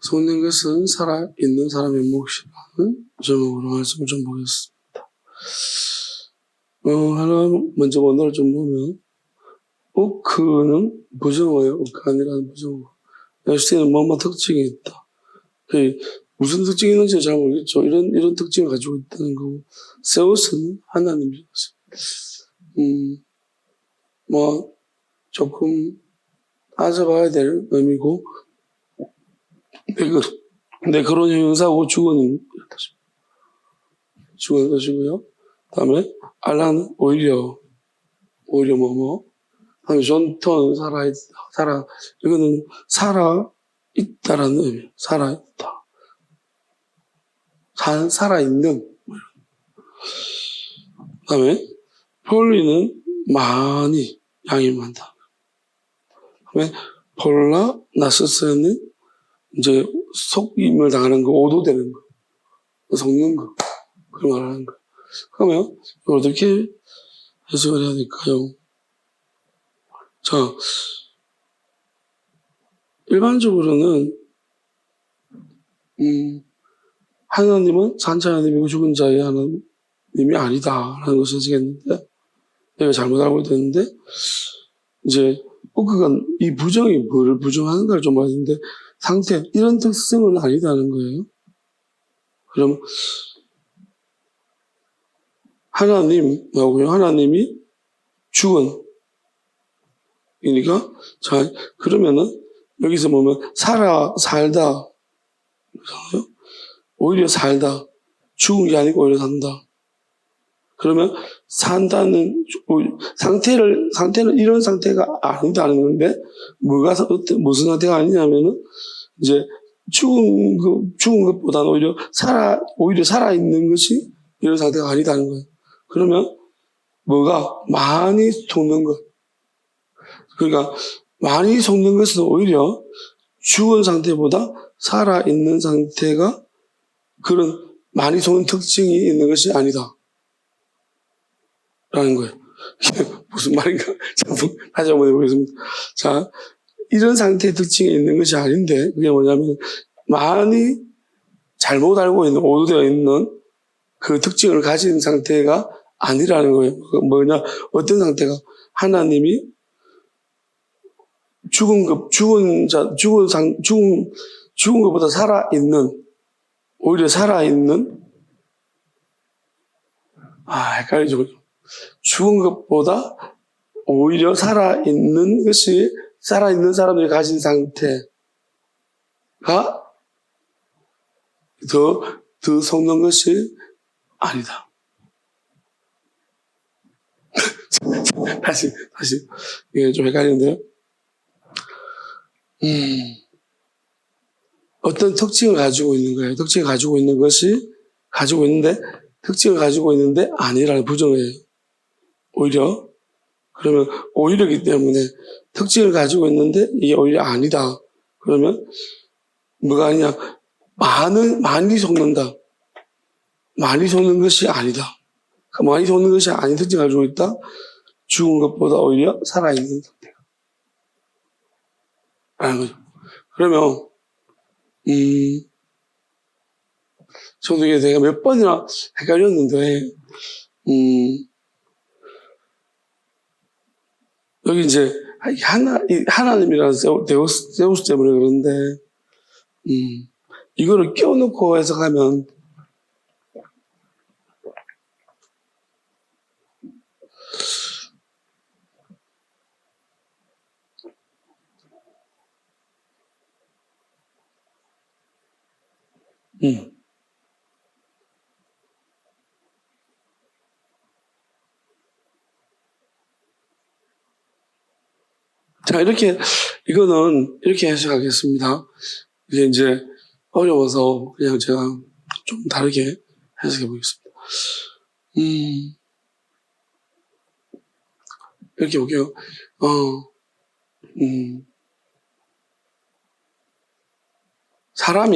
속는 것은 살아있는 사람의 몫이라는 제목으로 말씀을 좀 보겠습니다. 하나 먼저 원어를 좀 보면 오크는 부정어예요. 오크아니라는 부정어. ST는 뭐뭐 특징이 있다. 무슨 특징이 있는지 잘 모르겠죠. 이런 특징을 가지고 있다는 거고, 세우스는 하나님이라서. 조금 따져봐야 될 의미고, 그런 형용사고 주어는 주어는 것이고요. 다음에 알라는 오히려 뭐뭐. 다음에 존턴은 이거는 살아있다라는 의미. 살아있다. 살아있는. 다음에 폴리는 많이, 양이 많다. 다음에 폴라 나스스는 이제 속임을 당하는 거, 오도되는 거, 속는 거, 그런 말 하는 거. 그러면 이걸 어떻게 해석을 해야 될까요? 자, 일반적으로는 하나님은 산자 하나님이고 죽은 자의 하나님이 아니다라는 것을 해석했는데, 내가 잘못 알고 있었는데, 이제 오크가 이 부정이 뭐를 부정하는가를 좀 봐야 되는데, 상태, 이런 특성은 아니다는 거예요. 그럼 하나님이 죽은, 그러니까, 자, 그러면은, 여기서 보면, 살다. 오히려 살다. 죽은 게 아니고 오히려 산다. 그러면, 산다는, 상태는 이런 상태가 아니다는 건데, 무슨 상태가 아니냐면은, 이제, 죽은 것보다는 오히려 살아있는 것이 이런 상태가 아니다는 거예요. 그러면, 많이 속는 것. 그러니까 많이 속는 것은 오히려 죽은 상태보다 살아있는 상태가 그런 많이 속는 특징이 있는 것이 아니다. 라는 거예요. 무슨 말인가? 다시 한번 해보겠습니다. 자, 이런 상태의 특징이 있는 것이 아닌데, 그게 뭐냐면, 많이 잘못 알고 있는, 오도되어 있는 그 특징을 가진 상태가 아니라는 거예요. 어떤 상태가? 하나님이 죽은 것보다 오히려 살아있는, 헷갈리죠. 죽은 것보다 오히려 살아있는 사람들이 가진 상태가 더 속는 것이 아니다. 다시, 이게 좀 헷갈리는데요. 어떤 특징을 가지고 있는 거예요. 특징을 가지고 있는데 아니라는 부정이에요. 그러면 오히려이기 때문에 특징을 가지고 있는데 이게 오히려 아니다. 그러면 뭐가 아니냐? 많이 속는다. 많이 속는 것이 아니다. 많이 속는 것이 아닌 특징을 가지고 있다. 죽은 것보다 오히려 살아있는 상태가. 라는 거죠. 그러면 저도 이게 내가 몇 번이나 헷갈렸는데, 여기 이제, 하나님이라는 세우스 때문에 그런데, 이거를 끼워놓고 해석하면, 자, 이거는 이렇게 해석하겠습니다. 이게 이제 어려워서 그냥 제가 좀 다르게 해석해 보겠습니다. 이렇게 볼게요.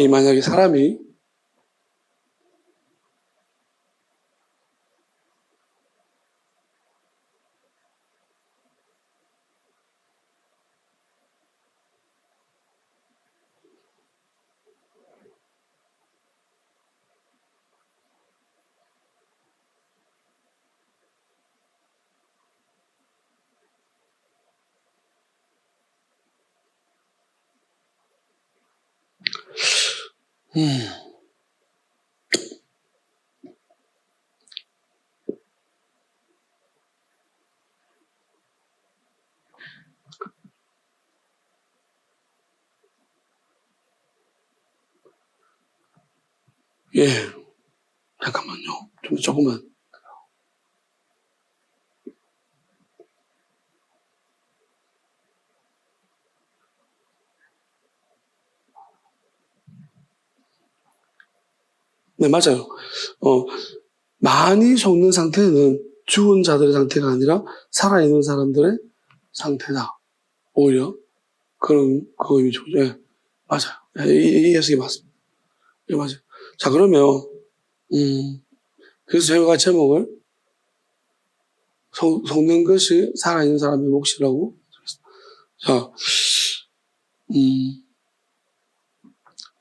만약에 사람이 음. 예. 잠깐만요. 조금만. 네, 맞아요. 많이 속는 상태는 죽은 자들의 상태가 아니라 살아있는 사람들의 상태다. 오히려. 그 의미죠. 예. 맞아요. 예, 이 해석이 맞습니다. 예, 맞아요. 자, 그러면, 그래서 저희가 제목을 속는 것이 살아있는 사람의 몫이라고. 자,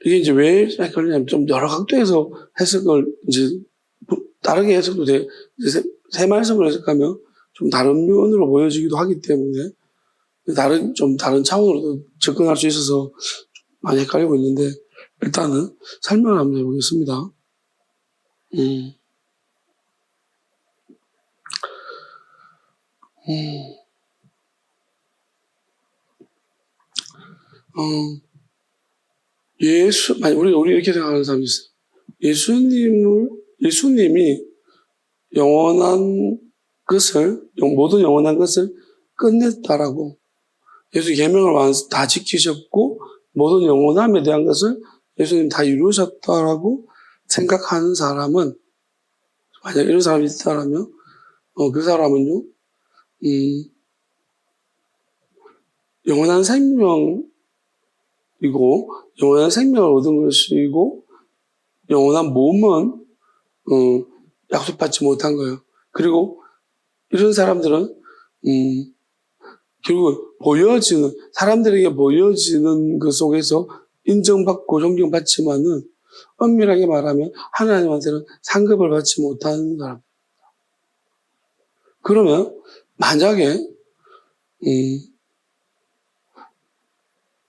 이게 이제 왜 그러냐면 좀 여러 각도에서 해석을 이제 다르게 해석도 돼. 이제 새 말씀을 해석하면 좀 다른 면으로 보여지기도 하기 때문에 좀 다른 차원으로도 접근할 수 있어서 많이 헷갈리고 있는데 일단은 설명을 한번 해보겠습니다. 우리 이렇게 생각하는 사람이 있어요. 예수님이 모든 영원한 것을 끝냈다라고. 예수 계명을 다 지키셨고, 모든 영원함에 대한 것을 예수님 다 이루셨다라고 생각하는 사람은, 만약 이런 사람이 있다라면, 그 사람은요, 영원한 생명이고, 영원한 생명을 얻은 것이고, 영원한 몸은, 약속받지 못한 거예요. 그리고 이런 사람들은, 결국 사람들에게 보여지는 그 속에서 인정받고 존경받지만은, 엄밀하게 말하면 하나님한테는 상급을 받지 못하는 사람. 그러면, 만약에,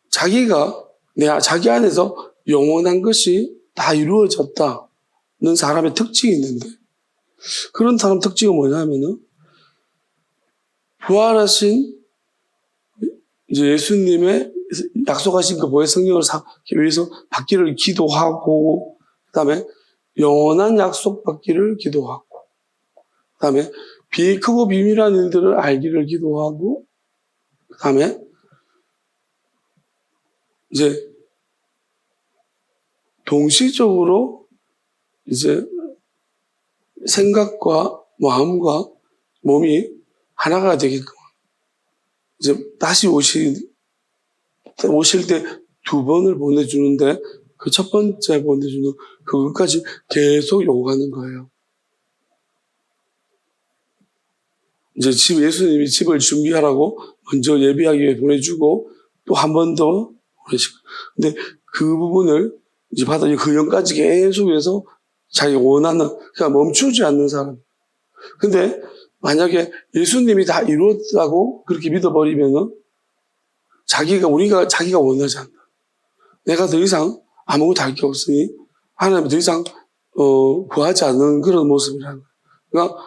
자기 안에서 영원한 것이 다 이루어졌다는 사람의 특징이 있는데, 그런 사람 특징은 뭐냐면은, 부활하신 이제 예수님의 약속하신 그 보혜 성령을 위해서 받기를 기도하고, 그 다음에 영원한 약속 받기를 기도하고, 그 다음에 크고 비밀한 일들을 알기를 기도하고, 그 다음에 이제 동시적으로 이제 생각과 마음과 몸이 하나가 되게끔 이제 다시 오실 때 2번을 보내주는데 그 첫 번째 보내주는 그것까지 계속 요구하는 거예요. 이제 예수님이 집을 준비하라고 먼저 예비하기 위해 보내주고 또 한 번 더 보내시고. 근데 그 부분을 이제 받아니 그 영까지 계속해서 자기가 원하는, 그러니까 멈추지 않는 사람. 근데 만약에 예수님이 다 이루었다고 그렇게 믿어버리면은 자기가 원하지 않는다. 내가 더 이상 아무것도 할 게 없으니 하나님 더 이상 구하지 않는 그런 모습이라는 거예요. 그러니까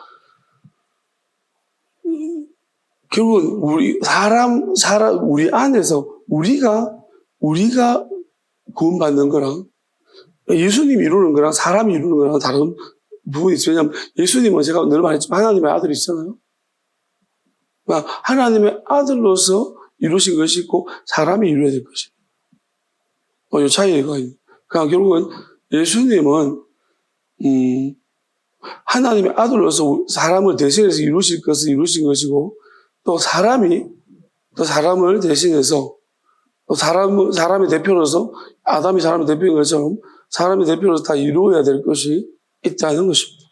결국은 우리 안에서 우리가 구원받는 거랑 예수님이 이루는 거랑 사람이 이루는 거랑 다른 부분이 있어요. 왜냐하면 예수님은 제가 늘 말했지만 하나님의 아들이잖아요. 그러니까 하나님의 아들로서 이루신 것이 있고 사람이 이루어야 될 것이 이 차이가 있는. 그러니까 결국은 예수님은 하나님의 아들로서 사람을 대신해서 이루실 것을 이루신 것이고 또 사람을 대신해서 또 사람의 대표로서 아담이 사람의 대표인 것처럼 사람의 대표로서 다 이루어야 될 것이 있다는 것입니다.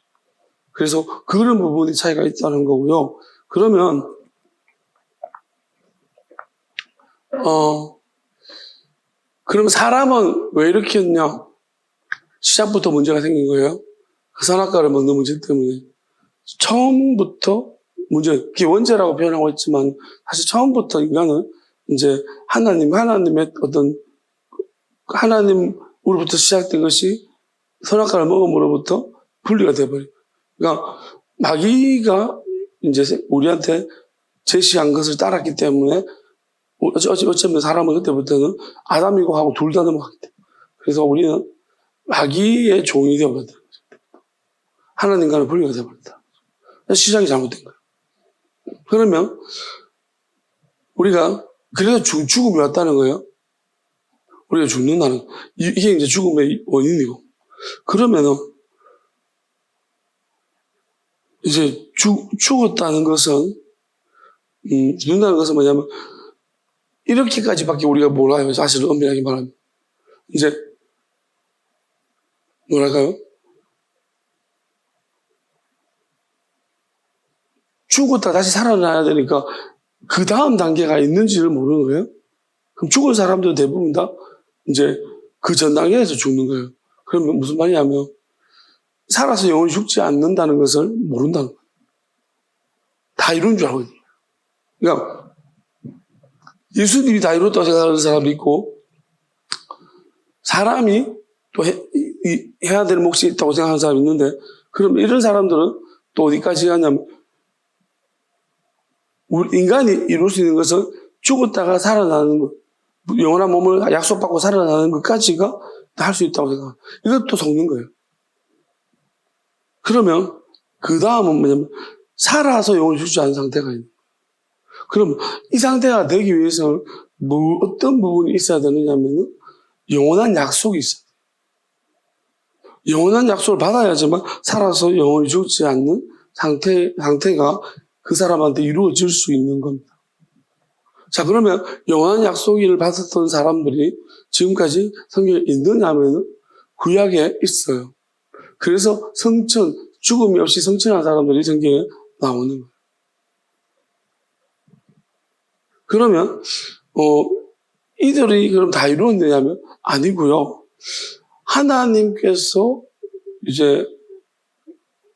그래서 그런 부분이 차이가 있다는 거고요. 그러면 그럼 사람은 왜 이렇게 했냐? 시작부터 문제가 생긴 거예요. 그 선악과를 먹는 문제 때문에. 처음부터 그게 원죄라고 표현하고 있지만, 사실 처음부터 인간은 이제 하나님의 어떤, 하나님 우리부터 시작된 것이 선악과를 먹음으로부터 분리가 돼버려요. 그러니까 마귀가 이제 우리한테 제시한 것을 따랐기 때문에 어쩌면 사람은 그때부터는 아담이고 하고 둘 다 넘어가기 때문에. 그래서 우리는 마귀의 종이 되어버렸다. 하나님과는 분리가 되어버렸다. 시작이 잘못된 거예요. 그러면 우리가 그래서 죽음이 왔다는 거예요. 우리가 죽는다는 거. 이게 이제 죽음의 원인이고. 그러면은 이제 죽었다는 것은 죽는다는 것은 뭐냐면 이렇게까지밖에 우리가 몰라요. 사실 엄밀하게 말하면 이제 뭐랄까요? 죽었다 다시 살아나야 되니까 그 다음 단계가 있는지를 모르는 거예요. 그럼 죽은 사람들 대부분 다 이제 그 전 단계에서 죽는 거예요. 그러면 무슨 말이냐면 살아서 영원히 죽지 않는다는 것을 모른다는 거예요. 다 이룬 줄 알거든요. 그러니까 예수님이 다 이뤘다고 생각하는 사람도 있고 사람이 또 해야 될 몫이 있다고 생각하는 사람이 있는데 그럼 이런 사람들은 또 어디까지 가냐면 인간이 이룰 수 있는 것은 죽었다가 살아나는 것, 영원한 몸을 약속받고 살아나는 것까지가 할 수 있다고 생각합니다. 이것도 속는 거예요. 그러면 그 다음은 뭐냐면 살아서 영원히 죽지 않은 상태가 있는 거예요. 그럼 이 상태가 되기 위해서는 어떤 부분이 있어야 되느냐면 영원한 약속이 있어요. 영원한 약속을 받아야지만 살아서 영원히 죽지 않는 상태가 그 사람한테 이루어질 수 있는 겁니다. 자, 그러면 영원한 약속을 받았던 사람들이 지금까지 성경에 있느냐면 구약에 있어요. 그래서 죽음이 없이 성천한 사람들이 성경에 나오는 거예요. 그러면 이들이 그럼 다 이루었느냐면 아니고요. 하나님께서 이제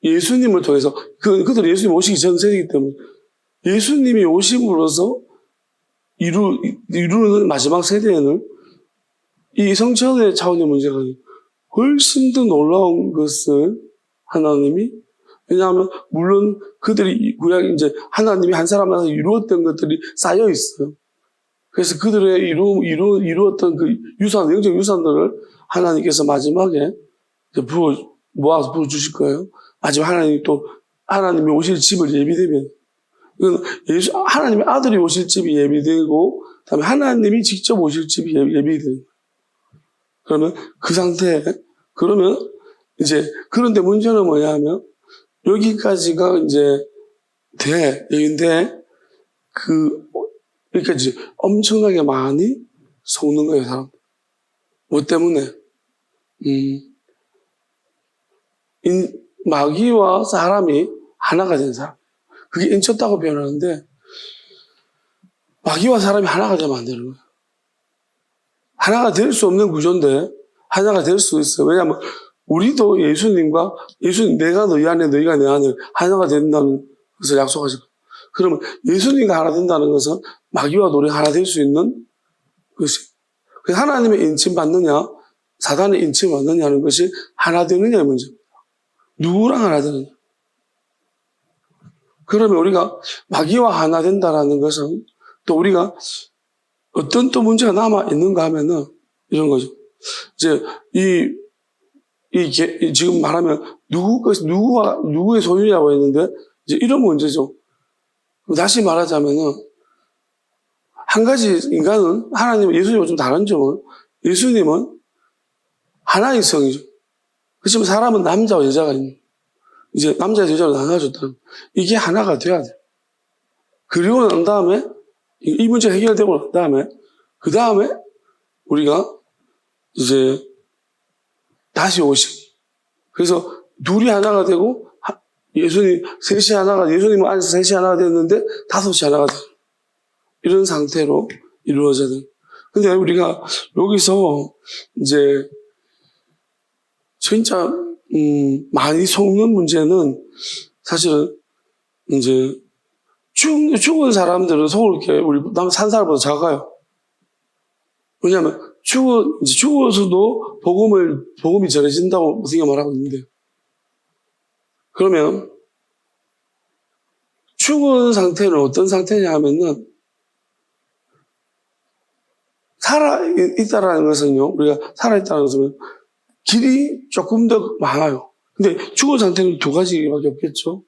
예수님을 통해서 그들은 예수님 오시기 전 세대이기 때문에 예수님이 오심으로써 이루는 마지막 세대에는 이 성천의 차원의 문제가 훨씬 더 놀라운 것을 하나님이 왜냐하면 물론 그들이 구약에 이제 하나님이 한 사람한테 이루었던 것들이 쌓여 있어요. 그래서 그들의 이루었던 그 유산, 영적 유산들을 하나님께서 마지막에 모아서 부어주실 거예요. 마지막 하나님이 오실 집을 예비되면, 하나님의 아들이 오실 집이 예비되고, 그 다음에 하나님이 직접 오실 집이 예비되는 거예요. 그러면 그 상태에, 그러면 이제, 그런데 문제는 뭐냐 하면, 여기까지가 이제 그러니까 이제 엄청나게 많이 속는 거예요, 사람. 뭐 때문에? 마귀와 사람이 하나가 된 사람. 그게 인쳤다고 표현하는데, 마귀와 사람이 하나가 되면 안 되는 거예요. 하나가 될 수 없는 구조인데, 하나가 될 수 있어요. 왜냐하면, 우리도 예수님, 내가 너희 안에, 너희가 내 안에 하나가 된다는 것을 약속하셨고, 그러면 예수님과 하나 된다는 것은 마귀와 우리 하나 될 수 있는 것이. 하나님의 인침 받느냐, 사단의 인침 받느냐는 것이 하나 되느냐의 문제입니다. 누구랑 하나 되느냐. 그러면 우리가 마귀와 하나 된다는 것은 또 우리가 어떤 또 문제가 남아 있는가 하면은 이런 거죠. 이제 지금 말하면 누구의 소유냐고 했는데 이제 이런 문제죠. 다시 말하자면은 한 가지 인간은 예수님과 좀 다른 점은 예수님은 하나의 성이죠. 그렇지만 사람은 남자와 여자가 있는 이제 남자와 여자로 나눠줬다는 이게 하나가 돼야 돼. 그리고 난 다음에 이 문제 해결되고 난 다음에 그 다음에 우리가 이제 다시 오시. 그래서 둘이 하나가 되고 예수님은 안에서 셋이 하나가 됐는데 다섯이 하나가 돼. 이런 상태로 이루어져야 돼. 근데 우리가 여기서 이제 진짜 많이 속는 문제는 사실은 이제 죽은 사람들은 속을 게 우리 산 사람보다 작아요. 왜냐하면 죽어서도 복음이 전해진다고 무슨 말하고 있는데, 그러면 죽은 상태는 어떤 상태냐 하면은, 살아있다라는 것은요, 우리가 살아있다는 것은 길이 조금 더 많아요. 근데 죽은 상태는 두 가지밖에 없겠죠.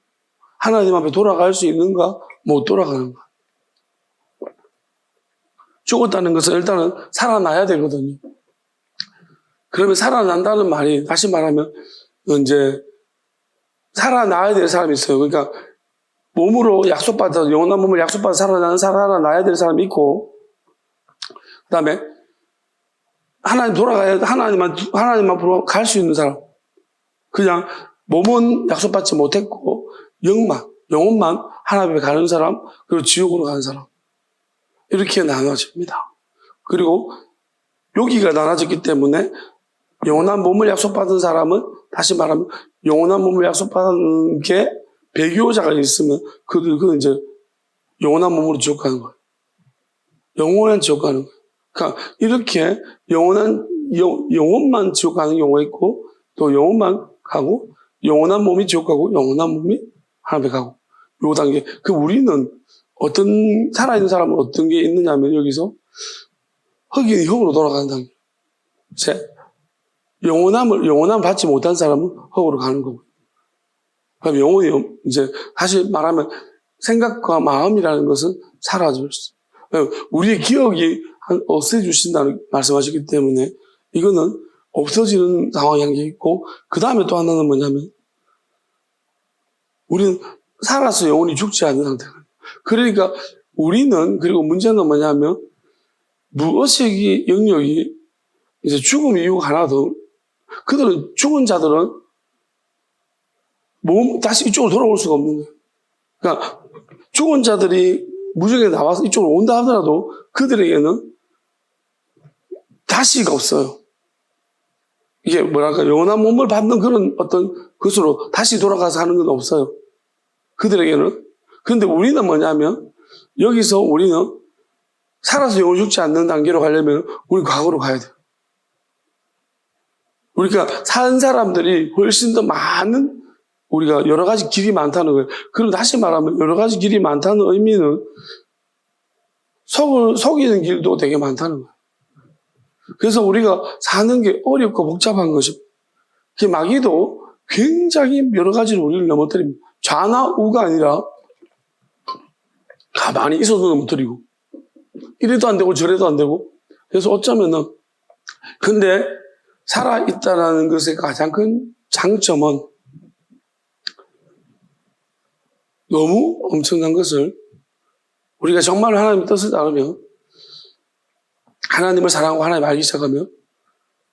하나님 앞에 돌아갈 수 있는가, 못 돌아가는가. 죽었다는 것은 일단은 살아나야 되거든요. 그러면 살아난다는 말이, 다시 말하면, 이제, 살아나야 될 사람이 있어요. 그러니까, 몸으로 약속받아서, 영원한 몸을 약속받아서 살아나야 될 사람이 있고, 그 다음에, 하나님 앞으로 갈 수 있는 사람. 그냥, 몸은 약속받지 못했고, 영혼만 하나님 앞에 가는 사람, 그리고 지옥으로 가는 사람. 이렇게 나눠집니다. 그리고, 여기가 나눠졌기 때문에, 영원한 몸을 약속받은 사람은, 다시 말하면, 영원한 몸을 약속받은 게 배교자가 있으면, 그건 이제, 영원한 몸으로 지옥 가는 거예요. 영원한 지옥 가는 거예요. 그러니까, 이렇게, 영혼만 지옥 가는 경우가 있고, 또 영혼만 가고, 영원한 몸이 지옥 가고, 영원한 몸이 하나님에 가고, 요 단계. 우리는 살아있는 사람은 어떤 게 있느냐면, 여기서, 흙이 흙으로 돌아가는 단계. 영원함을 받지 못한 사람은 흙으로 가는 거고. 그럼 영혼이, 이제, 다시 말하면, 생각과 마음이라는 것은 사라질 수 있어요. 우리의 기억이 없애주신다는 말씀하셨기 때문에, 이거는 없어지는 상황이 한 게 있고, 그 다음에 또 하나는 뭐냐면, 우리는 살아서 영혼이 죽지 않는 상태가. 그러니까, 그리고 문제는 뭐냐면, 무의식의 영역이, 이제 죽음 이유가 하나 더, 죽은 자들은 다시 이쪽으로 돌아올 수가 없는 거예요. 그러니까 죽은 자들이 무정에 나와서 이쪽으로 온다 하더라도 그들에게는 다시가 없어요. 이게 영원한 몸을 받는 그런 어떤 것으로 다시 돌아가서 하는 건 없어요. 그들에게는. 그런데 우리는 뭐냐면, 여기서 우리는 살아서 영원히 죽지 않는 단계로 가려면 우리 과거로 가야 돼요. 우리가 산 사람들이 훨씬 더 많은, 우리가 여러 가지 길이 많다는 거예요. 그럼 다시 말하면 여러 가지 길이 많다는 의미는 속이는 길도 되게 많다는 거예요. 그래서 우리가 사는 게 어렵고 복잡한 것이, 마귀도 굉장히 여러 가지로 우리를 넘어뜨립니다. 좌나 우가 아니라 가만히 있어도 넘어뜨리고, 이래도 안 되고 저래도 안 되고. 그래서 어쩌면은, 근데 살아있다라는 것의 가장 큰 장점은 너무 엄청난 것을, 우리가 정말 하나님의 뜻을 따르면, 하나님을 사랑하고 하나님 알기 시작하면,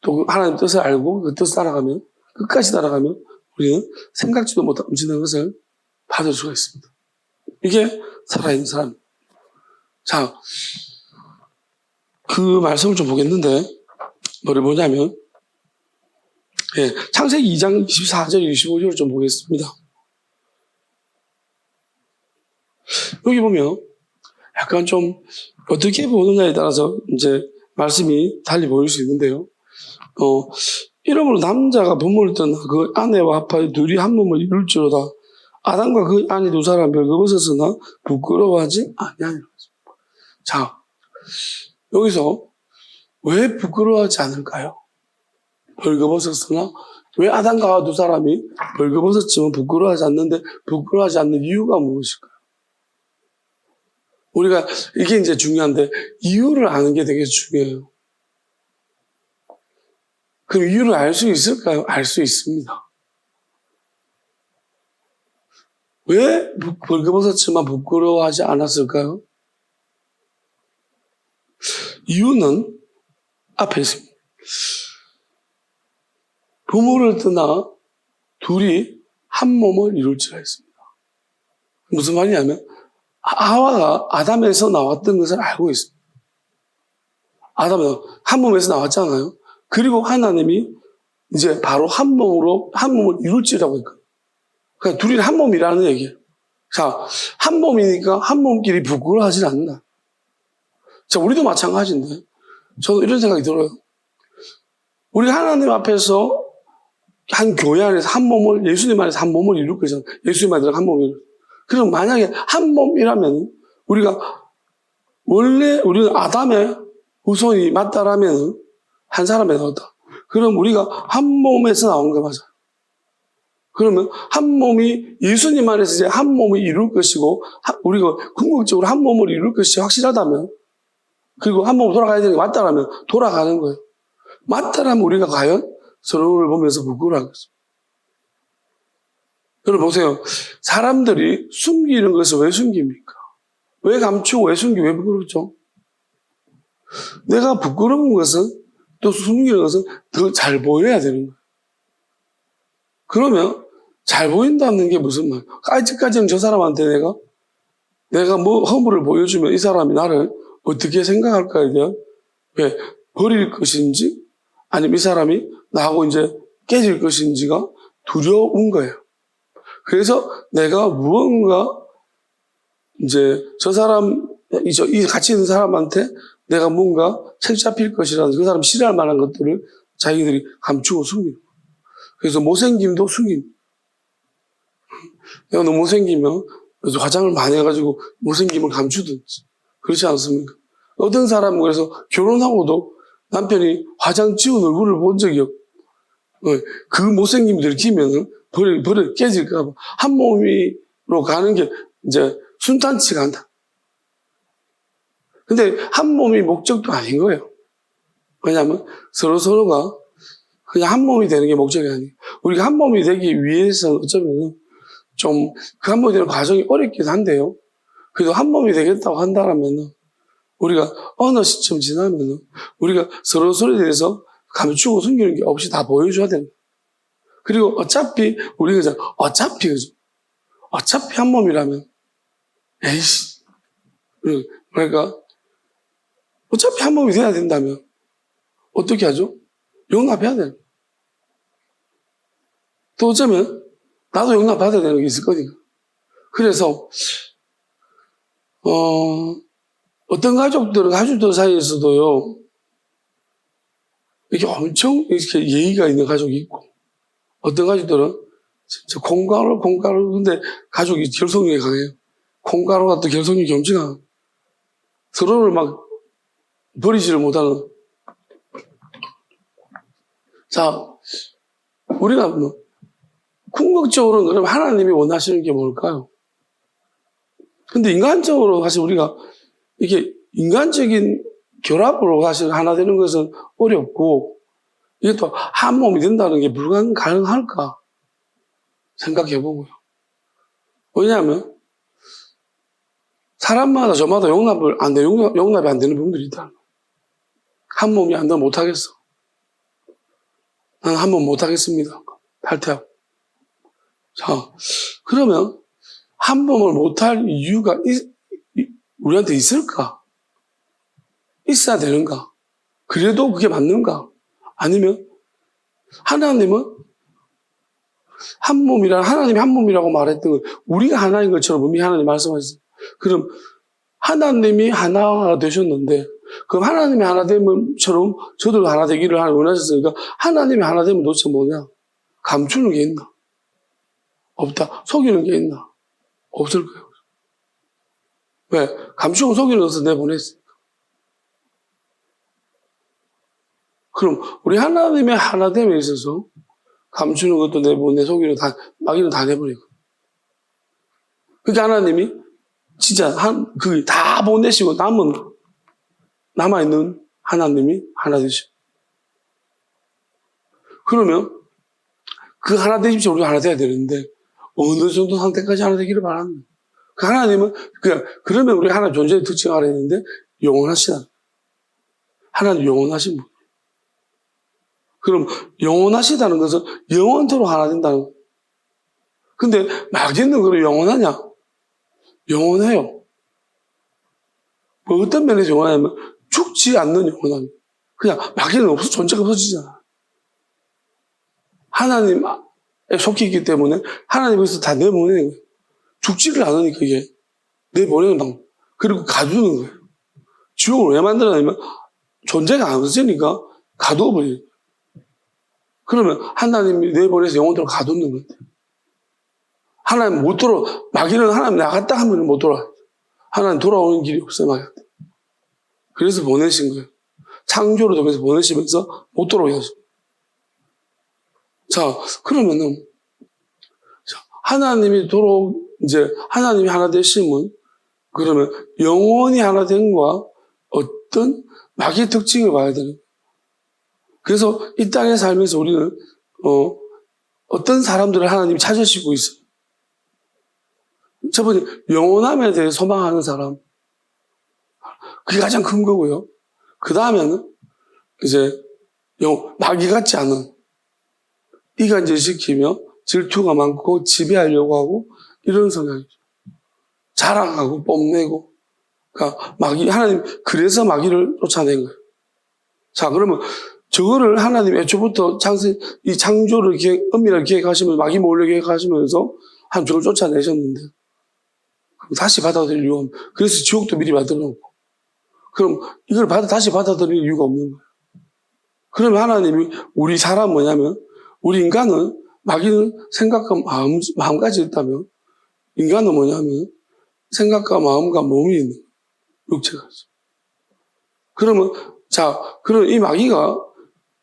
또 하나님의 뜻을 알고 그 뜻을 따라가면, 끝까지 따라가면 우리는 생각지도 못한 엄청난 것을 받을 수가 있습니다. 이게 살아있는 사람. 자, 그 말씀을 좀 보겠는데, 뭐를 보냐면, 창세기 2장 24절, 25절을 좀 보겠습니다. 여기 보면, 약간 좀, 어떻게 보느냐에 따라서 이제 말씀이 달리 보일 수 있는데요. 이러므로 남자가 부모를 떠나 그 아내와 합하여 둘이 한 몸을 이룰지로다. 아담과 그 아내 두 사람 벌거벗었으나 부끄러워하지 아니하니라. 자, 여기서 왜 부끄러워하지 않을까요? 벌거벗었으나 왜 아담과 두 사람이 벌거벗었지만 부끄러워하지 않는데, 부끄러워하지 않는 이유가 무엇일까요? 우리가 이게 이제 중요한데, 이유를 아는 게 되게 중요해요. 그럼 이유를 알 수 있을까요? 알 수 있습니다. 왜 벌거벗었지만 부끄러워하지 않았을까요? 이유는 앞에 있습니다. 부모를 떠나 둘이 한 몸을 이룰지라 했습니다. 무슨 말이냐면, 하와가 아담에서 나왔던 것을 알고 있습니다. 아담은 한 몸에서 나왔잖아요. 그리고 하나님이 이제 바로 한 몸을 이룰지라고 했거든요. 그러니까 둘이 한 몸이라는 얘기예요. 자, 한 몸이니까 한 몸끼리 부끄러워하지 않는다. 자, 우리도 마찬가지인데, 저도 이런 생각이 들어요. 우리 하나님 앞에서 한 교회 안에서 한 몸을, 예수님 안에서 한 몸을 이룰 거잖아요. 예수님 안에서 한 몸을 이룰. 그럼 만약에 한 몸이라면, 우리가, 원래 우리는 아담의 후손이 맞다라면, 한 사람에 나왔다. 그럼 우리가 한 몸에서 나온 거 맞아요. 그러면 한 몸이, 예수님 안에서 이제 한 몸을 이룰 것이고, 우리가 궁극적으로 한 몸을 이룰 것이 확실하다면, 그리고 한 몸으로 돌아가야 되는 게 맞다라면 돌아가는 거예요. 맞다라면 우리가 과연 서로를 보면서 부끄러워하겠어요. 여러분 보세요. 사람들이 숨기는 것을 왜 숨깁니까? 왜 감추고 왜 숨기고 왜 부끄럽죠? 내가 부끄러운 것은 또 숨기는 것은 더 잘 보여야 되는 거예요. 그러면 잘 보인다는 게 무슨 말? 아직까지는 저 사람한테 내가 뭐 허물을 보여주면 이 사람이 나를 어떻게 생각할까에 대한 왜 버릴 것인지 아니면 이 사람이 나하고 이제 깨질 것인지가 두려운 거예요. 그래서 내가 무언가 이제 저 사람, 이 같이 있는 사람한테 내가 뭔가 책 잡힐 것이라든지 그 사람 싫어할 만한 것들을 자기들이 감추고 숨기고. 그래서 못생김도 숨깁니다. 내가 너무 못생기면 화장을 많이 해가지고 못생김을 감추든지. 그렇지 않습니까? 어떤 사람은 그래서 결혼하고도 남편이 화장 지운 얼굴을 본 적이 없고, 그 못생김이 들키면 버려 깨질까봐 한 몸으로 가는 게 이제 순탄치가 않다. 근데 한 몸이 목적도 아닌 거예요. 왜냐하면 서로가 그냥 한 몸이 되는 게 목적이 아니에요. 우리가 한 몸이 되기 위해서 어쩌면 좀 그 한 몸이 되는 과정이 어렵긴 한데요. 그래도 한 몸이 되겠다고 한다면 우리가 어느 시점 지나면 우리가 서로에 대해서 감추고 숨기는 게 없이 다 보여줘야 됩니다. 그리고 어차피 우리가 어차피 한 몸이라면 에이씨 그러니까 어차피 한 몸이 돼야 된다면 어떻게 하죠? 용납해야 돼요. 또 어쩌면 나도 용납받아야 되는 게 있을 거니까. 그래서 어떤 가족들 사이에서도요, 이렇게 엄청 이렇게 예의가 있는 가족이 있고, 어떤 가족들은 진짜 콩가루, 근데 가족이 결속력이 강해요. 콩가루가 또 결속력이 엄청 서로를 막 버리지를 못하는. 자, 우리가 궁극적으로는 그럼 하나님이 원하시는 게 뭘까요? 근데 인간적으로 사실 우리가 이게 인간적인 결합으로 사실 하나 되는 것은 어렵고 이게 또 한 몸이 된다는 게 가능할까 생각해 보고요. 왜냐하면 사람마다 저마다 용납이 안 되는 부분들이 있다. 한 몸이 안 되면 못하겠어. 나는 한 몸 못하겠습니다. 탈퇴하고. 자, 그러면 한 몸을 못할 이유가 우리한테 있을까? 있어야 되는가? 그래도 그게 맞는가? 아니면 하나님은 하나님이 한 몸이라고 말했던 걸 우리가 하나인 것처럼 분명히 하나님 말씀하셨어요. 그럼 하나님이 하나가 되셨는데 그럼 하나님이 하나 됨처럼 저도 하나 되기를 원하셨으니까 하나님이 하나 되면 도대체 뭐냐? 감추는 게 있나? 없다. 속이는 게 있나? 없을 거예요. 왜? 감추고 속이는 것을 내보냈으니까. 그럼 우리 하나님의 하나됨에 있어서 감추는 것도 내보내, 속이는 마귀는 다 내버리고. 그러니까 하나님이 진짜 다 보내시고 남아있는 하나님이 하나 되시고. 그러면 그 하나 되십시오. 우리가 하나 돼야 되는데 어느 정도 상태까지 하나 되기를 바랍니다. 그 하나님은 그러면 우리 하나 존재의 특징을 알아야 되는데 영원하시다. 하나님 영원하신 분. 그럼 영원하시다는 것은 영원토록 하나 된다는 거예요. 근데 마귀는 그럼 영원하냐? 영원해요. 뭐 어떤 면에서 영원하냐면 죽지 않는 영원함. 그냥 마귀는 존재가 없어지잖아. 하나님에 속해 있기 때문에 하나님께서 다 내보내는 거예요. 죽지를 않으니까 이게 내보내는 방법. 그리고 가두는 거예요. 지옥을 왜 만들어냐면 존재가 안 없으니까 가둬버려요. 그러면 하나님이 내보내서 영혼들을 가두는 건데. 하나님 못 돌아, 마귀는 하나님 나갔다 하면 못 돌아. 하나님 돌아오는 길이 없어요, 마귀한테. 그래서 보내신 거예요. 창조를 통해서 보내시면서 못 돌아오게 하죠. 자, 그러면은, 하나님이 이제 하나님이 하나 되심은, 그러면 영원히 하나 된과 어떤 마귀의 특징을 봐야 되는 거예요. 그래서 이 땅에 살면서 우리는, 어떤 사람들을 하나님이 찾으시고 있어요. 첫 번째, 영원함에 대해 소망하는 사람. 그게 가장 큰 거고요. 그 다음에는, 이제, 마귀 같지 않은, 이간질시키며 질투가 많고 지배하려고 하고, 이런 성향이죠. 자랑하고 뽐내고. 그러니까, 하나님, 그래서 마귀를 쫓아낸 거예요. 자, 그러면, 저거를 하나님 애초부터 이 창조를 엄밀하게 계획하시면서, 마귀 몰래 계획하시면서, 저걸 쫓아내셨는데, 다시 받아들일 이유가 없는 거예요. 그래서 지옥도 미리 만들어 놓고. 그럼 이걸 다시 받아들일 이유가 없는 거예요. 그러면 하나님이 우리 사람 뭐냐면, 우리 인간은, 마귀는 생각과 마음까지 있다면, 인간은 뭐냐면, 생각과 마음과 몸이 있는 거예요. 육체가. 그러면, 그럼 이 마귀가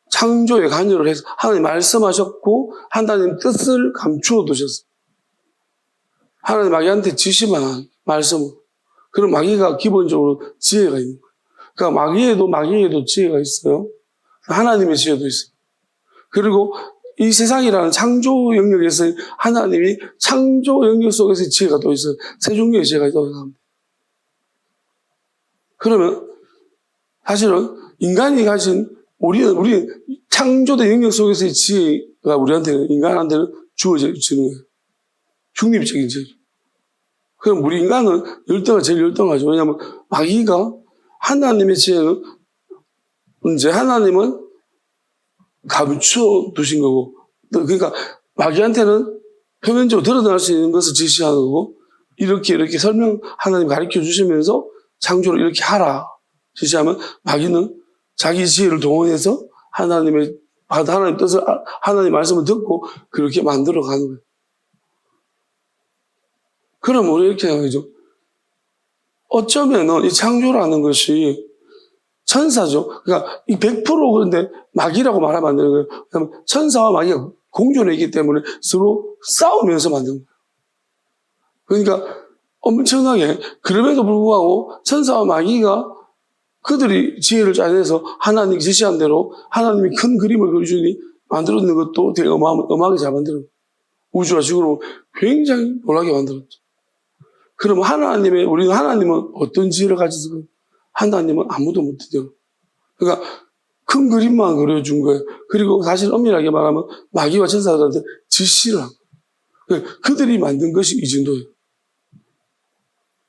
창조에 관여를 해서 하나님 말씀하셨고, 하나님 뜻을 감추어 두셨어요. 하나님 마귀한테 지시만 말씀을. 그럼 마귀가 기본적으로 지혜가 있는 거예요. 그러니까 마귀에도 지혜가 있어요. 하나님의 지혜도 있어요. 그리고 이 세상이라는 창조 영역에서 하나님이 창조 영역 속에서 지혜가 또 있어요. 세 종류의 지혜가 있다고 생각합니다. 그러면 사실은 인간이 가진 우리 창조된 영역 속에서의 지혜가 우리한테는 인간한테는 주어지는 거예요. 중립적인 지혜죠. 그럼 우리 인간은 제일 열등하죠. 왜냐하면 마귀가 하나님의 지혜는 이제 하나님은 감추어 두신 거고, 그러니까 마귀한테는 표면적으로 드러날 수 있는 것을 지시하는 거고, 이렇게 하나님 가르쳐 주시면서 창조를 이렇게 하라 지시하면 마귀는 자기 지혜를 동원해서 하나님의 뜻을, 하나님의 말씀을 듣고 그렇게 만들어 가는 거예요. 그럼 우리 이렇게 생각하죠. 어쩌면은 이 창조라는 것이 천사죠. 그러니까 이 100% 그런데 마귀라고 말하면 안 되는 거예요. 왜냐하면 천사와 마귀가 공존해 있기 때문에 서로 싸우면서 만든 거예요. 그러니까 엄청나게, 그럼에도 불구하고 천사와 마귀가 그들이 지혜를 짜내서 하나님이 지시한 대로 하나님이 큰 그림을 그려주니 만들어낸 것도 되게 어마어마하게 잘 만들었어요. 우주와 지구로 굉장히 놀라게 만들었죠. 그럼 우리는 하나님은 어떤 지혜를 가지고, 하나님은 아무도 못해요. 그러니까 큰 그림만 그려준 거예요. 그리고 사실 엄밀하게 말하면 마귀와 천사들한테 지시를 한 거예요. 그들이 만든 것이 이 정도예요.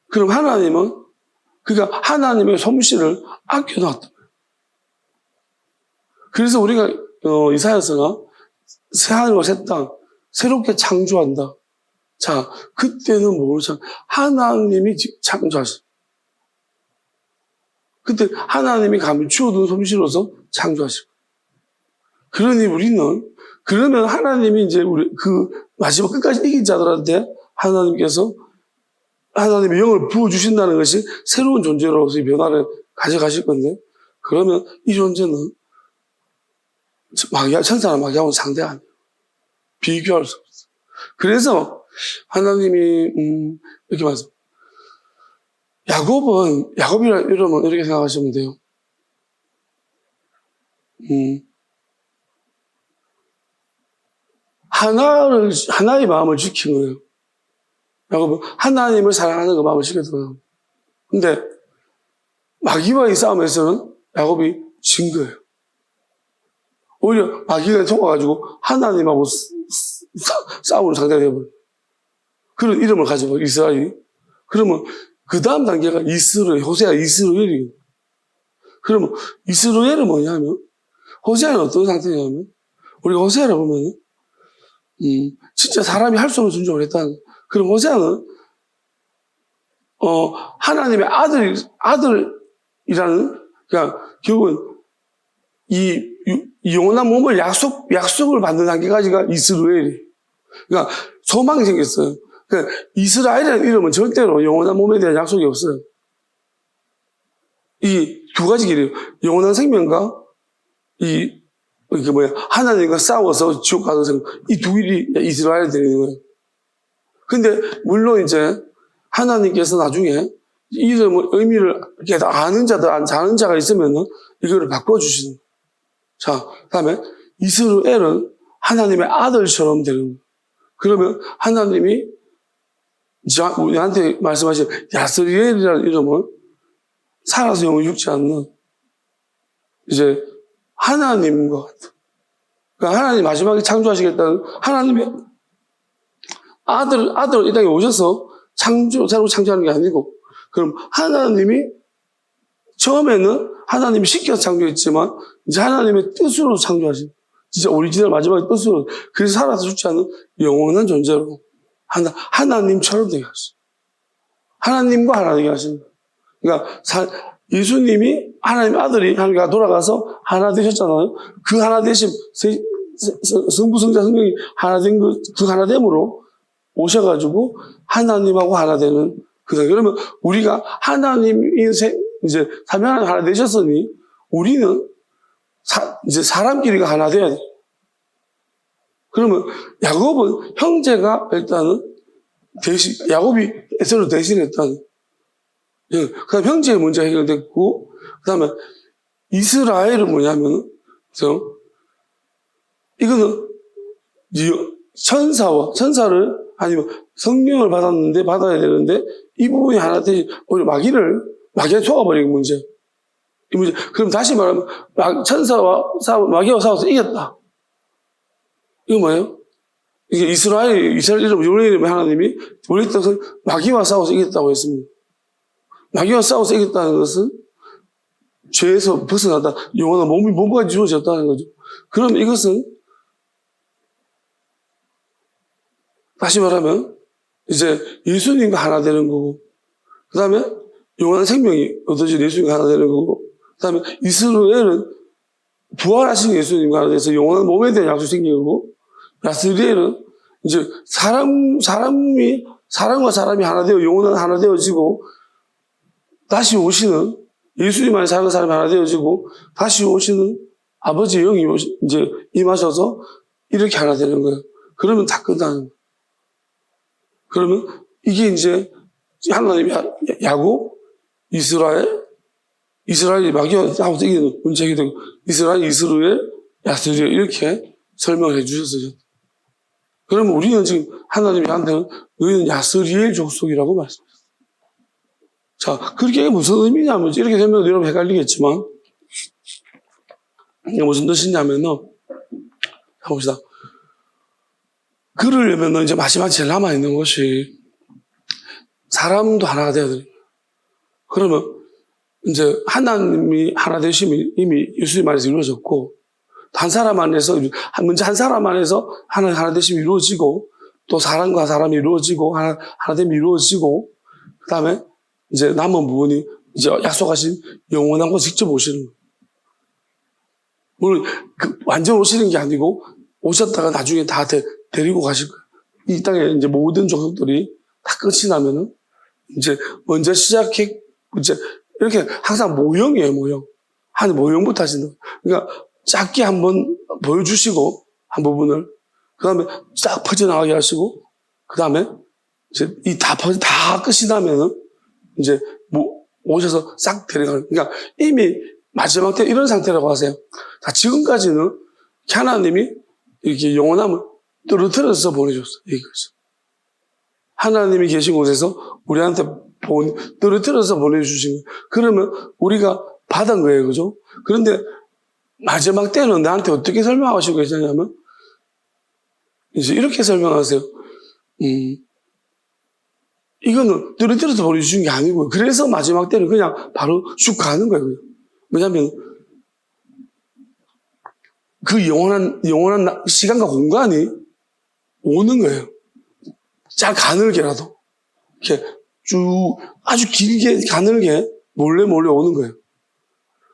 그럼 그러니까 하나님의 솜씨를 아껴놨던 거예요. 그래서 우리가 이사야서가 새하늘과 새 땅 새롭게 창조한다. 자, 그때는 하나님이 창조하셨어요. 그때 하나님이 감추어둔 솜씨로서 창조하시고. 그러니 그러면 하나님이 이제 마지막 끝까지 이긴 자들한테 하나님의 영을 부어주신다는 것이 새로운 존재로서의 변화를 가져가실 건데, 그러면 이 존재는 천사나 마귀하고는 상대가 아니에요. 비교할 수 없어요. 그래서 하나님이 이렇게 말씀. 야곱이라 이러면 이렇게 생각하시면 돼요. 하나의 마음을 지킨 거예요. 야곱은 하나님을 사랑하는 그 마음을 지켰어요. 근데 마귀와의 싸움에서는 야곱이 진 거예요. 오히려 마귀가 속아가지고 하나님하고 싸우는 상대가 되어버려요. 그런 이름을 가져버려요, 이스라엘이. 그러면 그 다음 단계가 호세아 이스라엘이에요. 그러면 이스라엘은 뭐냐면, 호세아는 어떤 상태냐면, 우리 호세아를 보면, 진짜 사람이 할 수 없는 순종을 했다는 거예요. 그럼 호세아는, 하나님의 아들이라는 그러니까 결국은 이 영원한 몸을 약속을 받는 단계까지가 이스라엘이. 그러니까 소망이 생겼어요. 그러니까 이스라엘이라는 이름은 절대로 영원한 몸에 대한 약속이 없어요. 이 두 가지 길이에요. 영원한 생명과 하나님과 싸워서 지옥 가는 생명. 이 두 길이 이스라엘이 되는 거예요. 근데, 물론 이제, 하나님께서 나중에 이름의 의미를 이렇게 아는 자들, 아는 자가 있으면은 이거를 바꿔주시는 거예요. 자, 그 다음에 이스라엘은 하나님의 아들처럼 되는 거예요. 그러면 하나님이 우리한테 말씀하신 야스리엘이라는 이름은 살아서 영원히 죽지 않는 이제 하나님과 같은. 그러니까 하나님 마지막에 창조하시겠다는 하나님의 아들 이 땅에 오셔서 새로 창조하는 게 아니고, 그럼 하나님이 처음에는 하나님이 시켜서 창조했지만 이제 하나님의 뜻으로 창조하신, 진짜 오리지널 마지막에 뜻으로, 그래서 살아서 죽지 않는 영원한 존재로 하나님처럼 되게 하셨어요. 하나님과 하나 되게 하신 거예요. 그러니까 예수님이 하나님의 아들이 하나님과 돌아가서 하나 되셨잖아요. 그 하나 되심, 성부, 성자, 성령이 하나 된 그 하나 됨으로 오셔가지고 하나님하고 하나 되는 그러면 우리가 하나님이 이제 삼위하나님 하나 되셨으니 우리는 이제 사람끼리가 하나 돼야 돼. 그러면 야곱은 형제가 일단은 야곱이 에서를 대신했다는. 그 다음에 형제의 문제가 해결됐고, 그 다음에 이스라엘은 뭐냐면, 이거는 천사를 아니면 성령을 받아야 되는데, 이 부분이 하나 되지, 오히려 마귀에 속아버리는 문제. 이 문제. 그럼 다시 말하면, 마귀와 싸워서 이겼다. 이거 뭐예요? 이게 이스라엘 이름, 요리 이름의 하나님이, 우리 뜻은 마귀와 싸워서 이겼다고 했습니다. 마귀와 싸워서 이겼다는 것은 죄에서 벗어나다, 영원한 몸과 이루어졌다는 거죠. 그럼 이것은, 다시 말하면, 이제 예수님과 하나 되는 거고, 그 다음에 영원한 생명이 얻어진 예수님과 하나 되는 거고, 그 다음에 이스라엘은 부활하신 예수님과 하나 돼서 영원한 몸에 대한 약속이 생기는 거고, 야스리엘은 이제 사람과 사람이 하나 되어 영원한 하나 되어지고, 다시 오시는 예수님 안에 사는 사람이 하나 되어지고, 다시 오시는 아버지의 영이 이제 임하셔서 이렇게 하나 되는 거예요. 그러면 다 끝나는 거예요. 그러면 이게 이제 하나님이 야곱, 이스라엘이 마귀와 싸워서 이기는 문제가 되고, 이스라엘, 야스리엘 이렇게 설명을 해 주셨어요. 그러면 우리는 지금 하나님이 한테는 너희는 야스리엘 족속이라고 말씀하셨어요. 자, 그게 무슨 의미냐면, 이렇게 되면 여러분 헷갈리겠지만, 이게 무슨 뜻이냐면은, 봅시다. 그러려면 이제 마지막 제일 남아있는 것이, 사람도 하나가 되어야 됩니다. 그러면, 이제 하나님이 하나 되심이 이미 예수님 안에서 이루어졌고, 먼저 한 사람 안에서 하나 되심이 이루어지고, 또 사람과 사람이 이루어지고, 하나됨이 이루어지고, 그 다음에 이제 남은 부분이 이제 약속하신 영원한 거 직접 오시는 거예요. 물론 완전 오시는 게 아니고 오셨다가 나중에 다 데리고 가실 거예요. 이 땅에 이제 모든 족속들이 다 끝이 나면은 이제 먼저 시작해 이제 이렇게 항상 모형이에요, 모형. 한 모형부터 하시는 거예요. 그러니까 짧게 한번 보여주시고 한 부분을 그 다음에 쫙 퍼져나가게 하시고 그 다음에 이제 다 끝이 나면은 이제 오셔서 싹 데려가는. 그러니까 이미 마지막 때 이런 상태라고 하세요. 자, 지금까지는 하나님이 이렇게 영원함을 떨어뜨려서 보내줬어. 이거죠. 하나님이 계신 곳에서 우리한테 떨어뜨려서 보내주신 거예요. 그러면 우리가 받은 거예요. 그죠? 그런데 마지막 때는 나한테 어떻게 설명하시고 계시냐면 이제 이렇게 설명하세요. 이거는 떨어뜨려서 보내주신 게 아니고요. 그래서 마지막 때는 그냥 바로 쭉 가는 거예요. 왜냐하면 그 영원한 시간과 공간이 오는 거예요. 쫙 가늘게라도 이렇게 쭉 아주 길게 가늘게 몰래 오는 거예요.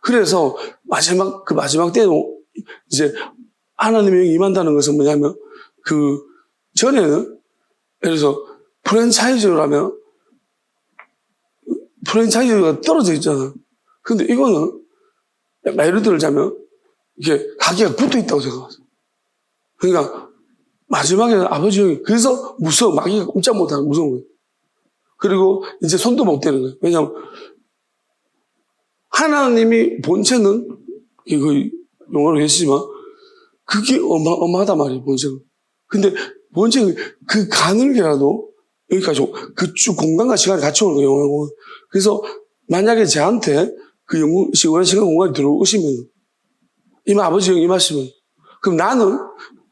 그래서 그 마지막 때는 이제 하나님의 영이 임한다는 것은 뭐냐면 그 전에는 예를 들어서 프랜차이즈라면 프랜차이즈가 떨어져 있잖아. 근데 이거는 예를 들자면 이게 가게가 붙어 있다고 생각하세요. 그러니까 마지막에는 아버지 형이 그래서 무서워. 마귀가 꼼짝 못하는 무서운 거예요. 그리고 이제 손도 못 대는 거예요. 왜냐하면 하나님이 본체는 이거 용어로 계시지만 그게 어마하단 말이에요. 본체는. 근데 본체는 그 가늘게라도 여기까지 그 쭉 공간과 시간이 같이 오는 거예요. 영원한 공간. 그래서 만약에 저한테 그 영원한 시간 공간이 들어오시면 이마 아버지 형이 임하시면 그럼 나는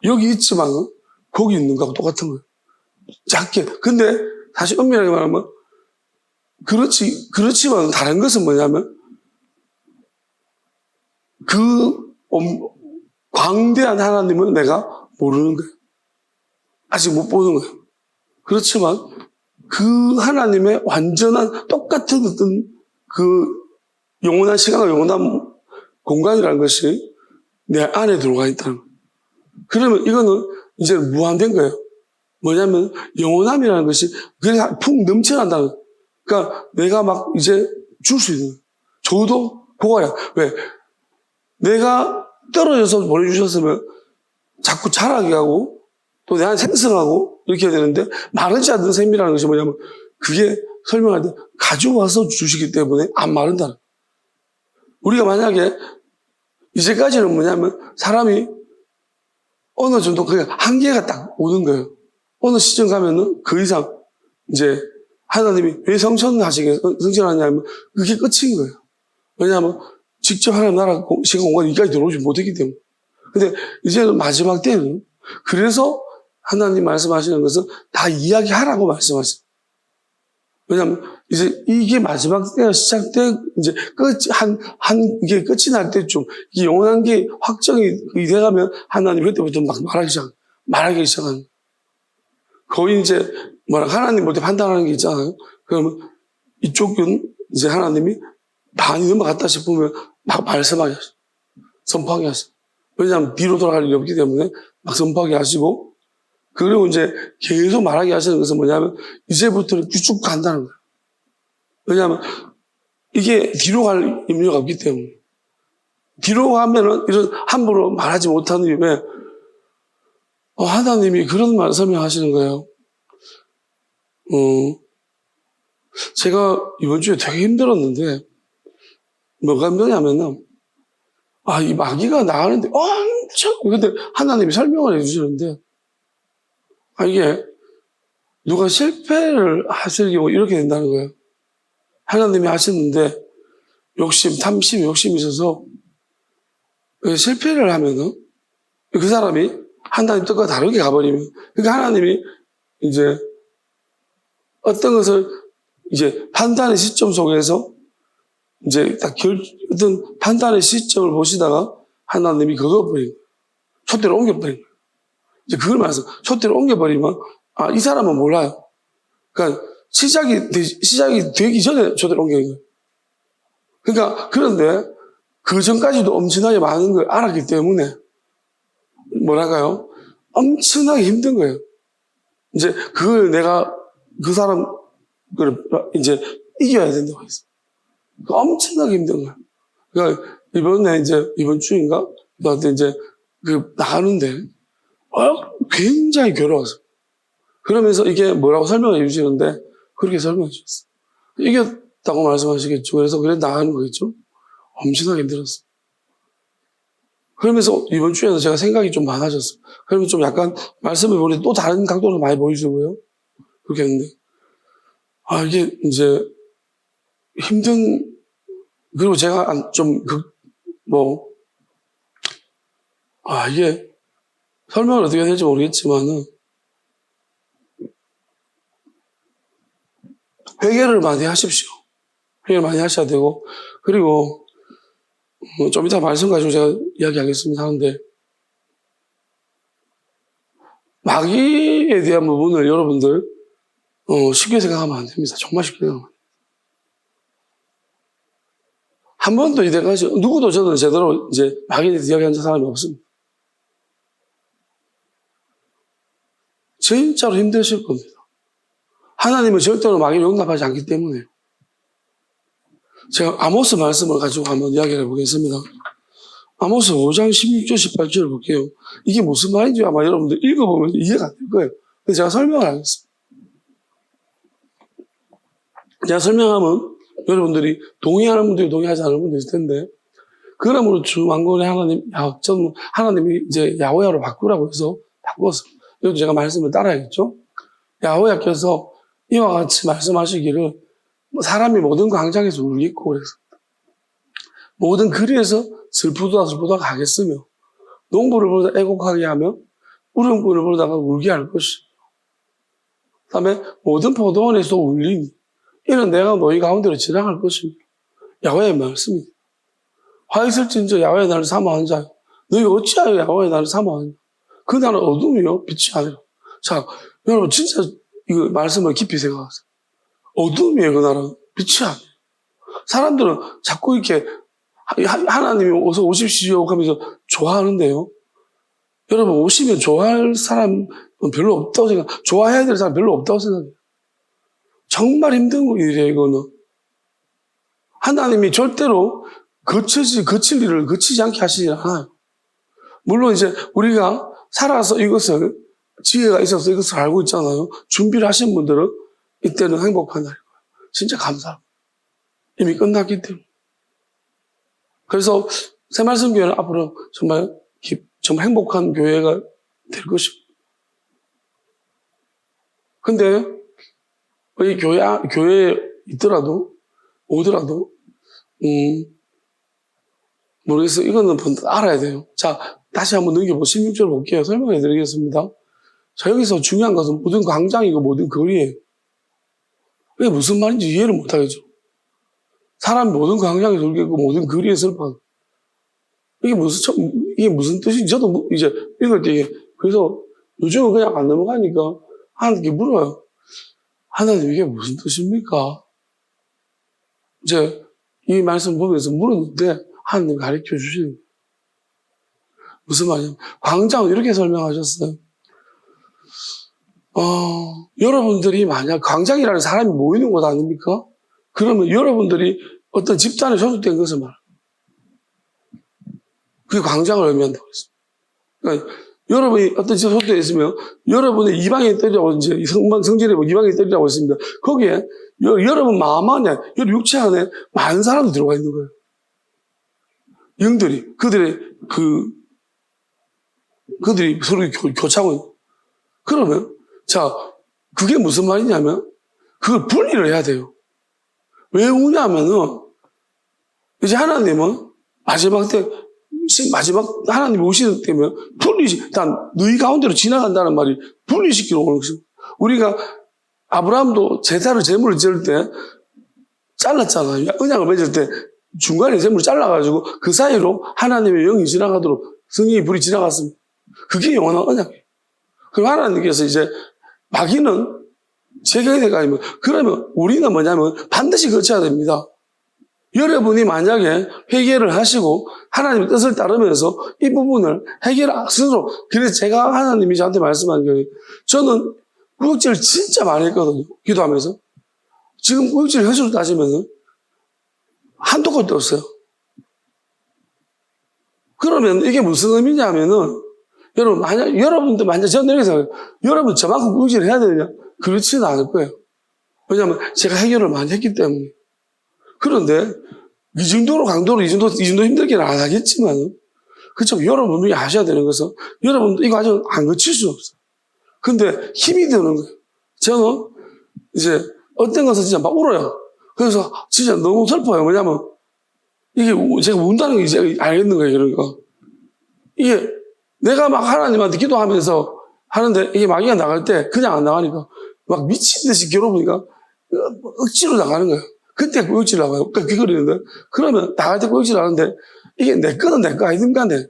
여기 있지만 거기 있는 거하고 똑같은 거예요. 작게. 근데 사실 엄밀하게 말하면 그렇지만 다른 것은 뭐냐면 그 광대한 하나님은 내가 모르는 거예요. 아직 못 보는 거예요. 그렇지만 그 하나님의 완전한 똑같은 어떤 그 영원한 시간과 영원한 공간이라는 것이 내 안에 들어가 있다는 거예요. 그러면 이거는 이제 무한된 거예요. 뭐냐면 영원함이라는 것이 그냥 풍 넘쳐난다는 거예요. 그러니까 내가 막 이제 줄 수 있는 거예요. 저도 그거야. 왜? 내가 떨어져서 보내주셨으면 자꾸 자라게 하고 또 내 안에 생성하고 이렇게 해야 되는데 마르지 않는 셈이라는 것이 뭐냐면 그게 설명할 때 가져와서 주시기 때문에 안 마른다는 거예요. 우리가 만약에 이제까지는 뭐냐면 사람이 어느 정도 그게 한계가 딱 오는 거예요. 어느 시점 가면은 그 이상 이제 하나님이 왜 성천하냐면 그게 끝인 거예요. 왜냐하면 직접 하나님 나라 시간 공간에 여기까지 들어오지 못했기 때문에. 근데 이제는 마지막 때는 그래서 하나님 말씀하시는 것은 다 이야기하라고 말씀하시죠. 왜냐하면 이제 이게 마지막 때가 시작돼 이제 이게 끝이 날 때쯤 이게 영원한 게 확정이 돼가면 하나님 그때부터 막 말하기 시작하는 거의 이제 하나님 볼 때 판단하는 게 있잖아요. 그러면 이쪽은 이제 하나님이 반이 넘어갔다 싶으면 막 말씀하게 하시고 선포하게 하시고 왜냐하면 뒤로 돌아갈 일이 없기 때문에 막 선포하게 하시고 그리고 이제 계속 말하게 하시는 것은 뭐냐면 이제부터는 쭉 간다는 거예요. 왜냐하면 이게 뒤로 갈 염려가 없기 때문에 뒤로 가면은 이런 함부로 말하지 못하는 이유에 하나님이 그런 말 설명하시는 거예요. 제가 이번 주에 되게 힘들었는데 뭐가 힘드냐면은 이 마귀가 나가는데 엄청 근데 하나님이 설명을 해주시는데 이게 누가 실패를 하실 경우 이렇게 된다는 거예요. 하나님이 하시는데 탐심, 욕심이 있어서 실패를 하면은 그 사람이 하나님 뜻과 다르게 가버리면 그러니까 하나님이 이제 어떤 것을 이제 판단의 시점 속에서 이제 딱 어떤 판단의 시점을 보시다가 하나님이 그거 버린 거예요. 촛대로 옮겨버린 거예요. 이제 그걸 말해서 촛대로 옮겨버리면 이 사람은 몰라요. 그러니까 시작이 되기 전에 촛대로 옮기는 거예요. 그러니까 그런데 그 전까지도 엄청나게 많은 걸 알았기 때문에 뭐랄까요? 엄청나게 힘든 거예요. 이제 그걸 내가 그 사람 이제 이겨야 된다고 했어. 엄청나게 힘든 거예요. 그러니까 이번에 이제 이번 주인가 나한테 이제 나가는데 굉장히 괴로웠어. 그러면서 이게 뭐라고 설명해 주시는데 그렇게 설명해 주셨어. 이겼다고 말씀하시겠죠. 그래서 그래 나가는 거겠죠. 엄청나게 힘들었어. 그러면서 이번 주에는 제가 생각이 좀 많아졌어. 그러면 좀 약간 말씀을 보니 또 다른 각도로 많이 보이시고요. 그렇게 했는데 이게 이제 그리고 제가 좀 이게 설명을 어떻게 해야 될지 모르겠지만은 회개를 많이 하십시오. 회개를 많이 하셔야 되고 그리고 좀 이따 말씀 가지고 제가 이야기하겠습니다 하는데 마귀에 대한 부분을 여러분들 쉽게 생각하면 안 됩니다. 정말 쉽게 생각하면 안 됩니다. 한 번도 이때까지 누구도 저는 제대로 이제 마귀에 대해서 이야기한 사람이 없습니다. 진짜로 힘드실 겁니다. 하나님은 절대로 마귀를 용납하지 않기 때문에. 제가 아모스 말씀을 가지고 한번 이야기를 해보겠습니다. 아모스 5장 16절 18절을 볼게요. 이게 무슨 말인지 아마 여러분들 읽어보면 이해가 안 될 거예요. 근데 제가 설명을 하겠습니다. 제가 설명하면 여러분들이 동의하는 분들이 동의하지 않는 분들이 있을 텐데, 그러므로 주 만군의 저는 하나님이 이제 야훼야로 바꾸라고 해서 바꿨어요. 여기도 제가 말씀을 따라야겠죠? 야훼야께서 이와 같이 말씀하시기를 사람이 모든 광장에서 울겠고 그래서 모든 거리에서 슬프다 가겠으며 농부를 부르다 애곡하게 하며 울음꾼을 부르다가 울게 할 것이며 그 다음에 모든 포도원에서 울리니 이는 내가 너희 가운데로 지나갈 것이며 야훼의 말씀입니다. 화 있을진저 야훼의 나를 사모하는 자요 너희 어찌하여 야훼의 나를 사모하느냐 그 나는 어둠이요 빛이 아니라. 자, 여러분 진짜 이거 말씀을 깊이 생각하세요. 어둠이에요 그 나라는 빛이 아니에요. 사람들은 자꾸 이렇게 하나님이 어서 오십시오 하면서 좋아하는데요. 여러분 오시면 좋아할 사람은 별로 없다고 생각, 좋아해야 될 사람 별로 없다고 생각해요. 정말 힘든 일이에요 이거는. 하나님이 절대로 거칠 일을 거치지 않게 하시지 않아요. 물론 이제 우리가 살아서 이것을 지혜가 있어서 이것을 알고 있잖아요. 준비를 하신 분들은 이때는 행복한 날일 거예요. 진짜 감사합니다. 이미 끝났기 때문에. 그래서 새말씀교회는 앞으로 정말 행복한 교회가 될 것입니다. 근데 이 교회에 있더라도 오더라도 모르겠어요. 이거는 알아야 돼요. 자, 다시 한번 넘겨보고 16절 볼게요. 설명해 드리겠습니다. 자, 여기서 중요한 것은 모든 광장이고 모든 거리예요. 이게 무슨 말인지 이해를 못하겠죠. 사람이 모든 광장에서 울겠고 모든 거리에 슬퍼하고 이게 무슨 뜻인지 저도 이제 읽을 때 그래서 요즘은 그냥 안 넘어가니까 하나님께 물어요. 하나님 이게 무슨 뜻입니까? 이제 이 말씀 보면서 물었는데 하나님 가르쳐 주시는 거예요. 무슨 말이냐면 광장은 이렇게 설명하셨어요. 여러분들이 만약 광장이라는 사람이 모이는 곳 아닙니까? 그러면 여러분들이 어떤 집단에 소속된 것을 말합니다. 그게 광장을 의미한다고 했습니다. 그러니까 여러분이 어떤 집에 소속되어 있으면 여러분의 이방인 뜰이라고 이제 성질에 이방인 뜰이라고 했습니다. 거기에 여러분 마음 안에, 여러분 육체 안에 많은 사람들이 들어가 있는 거예요. 영들이 그들이 서로 교차하고 있는. 그러면 자 그게 무슨 말이냐면 그걸 분리를 해야 돼요. 왜 우냐면은 이제 하나님은 마지막 하나님이 오시는 때면 일단 너희 가운데로 지나간다는 말이 분리시키러 오는 것입니다. 우리가 아브라함도 제물을 지을 때 잘랐잖아요. 언약을 맺을 때 중간에 제물을 잘라가지고 그 사이로 하나님의 영이 지나가도록 성령의 불이 지나갔습니다. 그게 영원한 언약이에요. 그럼 하나님께서 이제 마귀는 제게 될 거 아니면 그러면 우리는 뭐냐면 반드시 거쳐야 됩니다. 여러분이 만약에 회개를 하시고 하나님의 뜻을 따르면서 이 부분을 스스로 그래서 제가 하나님이 저한테 말씀한 게 저는 구역질을 진짜 많이 했거든요. 기도하면서. 지금 구역질 횟수로 따지면 한도 끝도 없어요. 그러면 이게 무슨 의미냐면은 여러분들 만약 저는 이렇게 생각해요. 여러분 저만큼 구역질을 해야 되느냐? 그렇지는 않을 거예요. 왜냐하면 제가 해결을 많이 했기 때문에. 그런데 이 정도로 강도로 이 정도 힘들게는 안 하겠지만 그렇죠. 여러분이 아셔야 되는 것은 여러분도 이 과정을 안 거칠 수 없어요. 근데 힘이 드는 거예요. 저는 이제 어떤 것은 진짜 막 울어요. 그래서 진짜 너무 슬퍼요. 뭐냐면 이게 제가 운다는 게 이제 알겠는 거예요. 그러니까 이게 내가 막 하나님한테 기도하면서 하는데 이게 마귀가 나갈 때 그냥 안 나가니까 막 미친 듯이 겨뤄보니까 억지로 나가는 거예요. 그때 구역질 나가요. 그러는데 그러면 나갈 때 구역질 나가는데 이게 내 거는 내 거 아니든 간에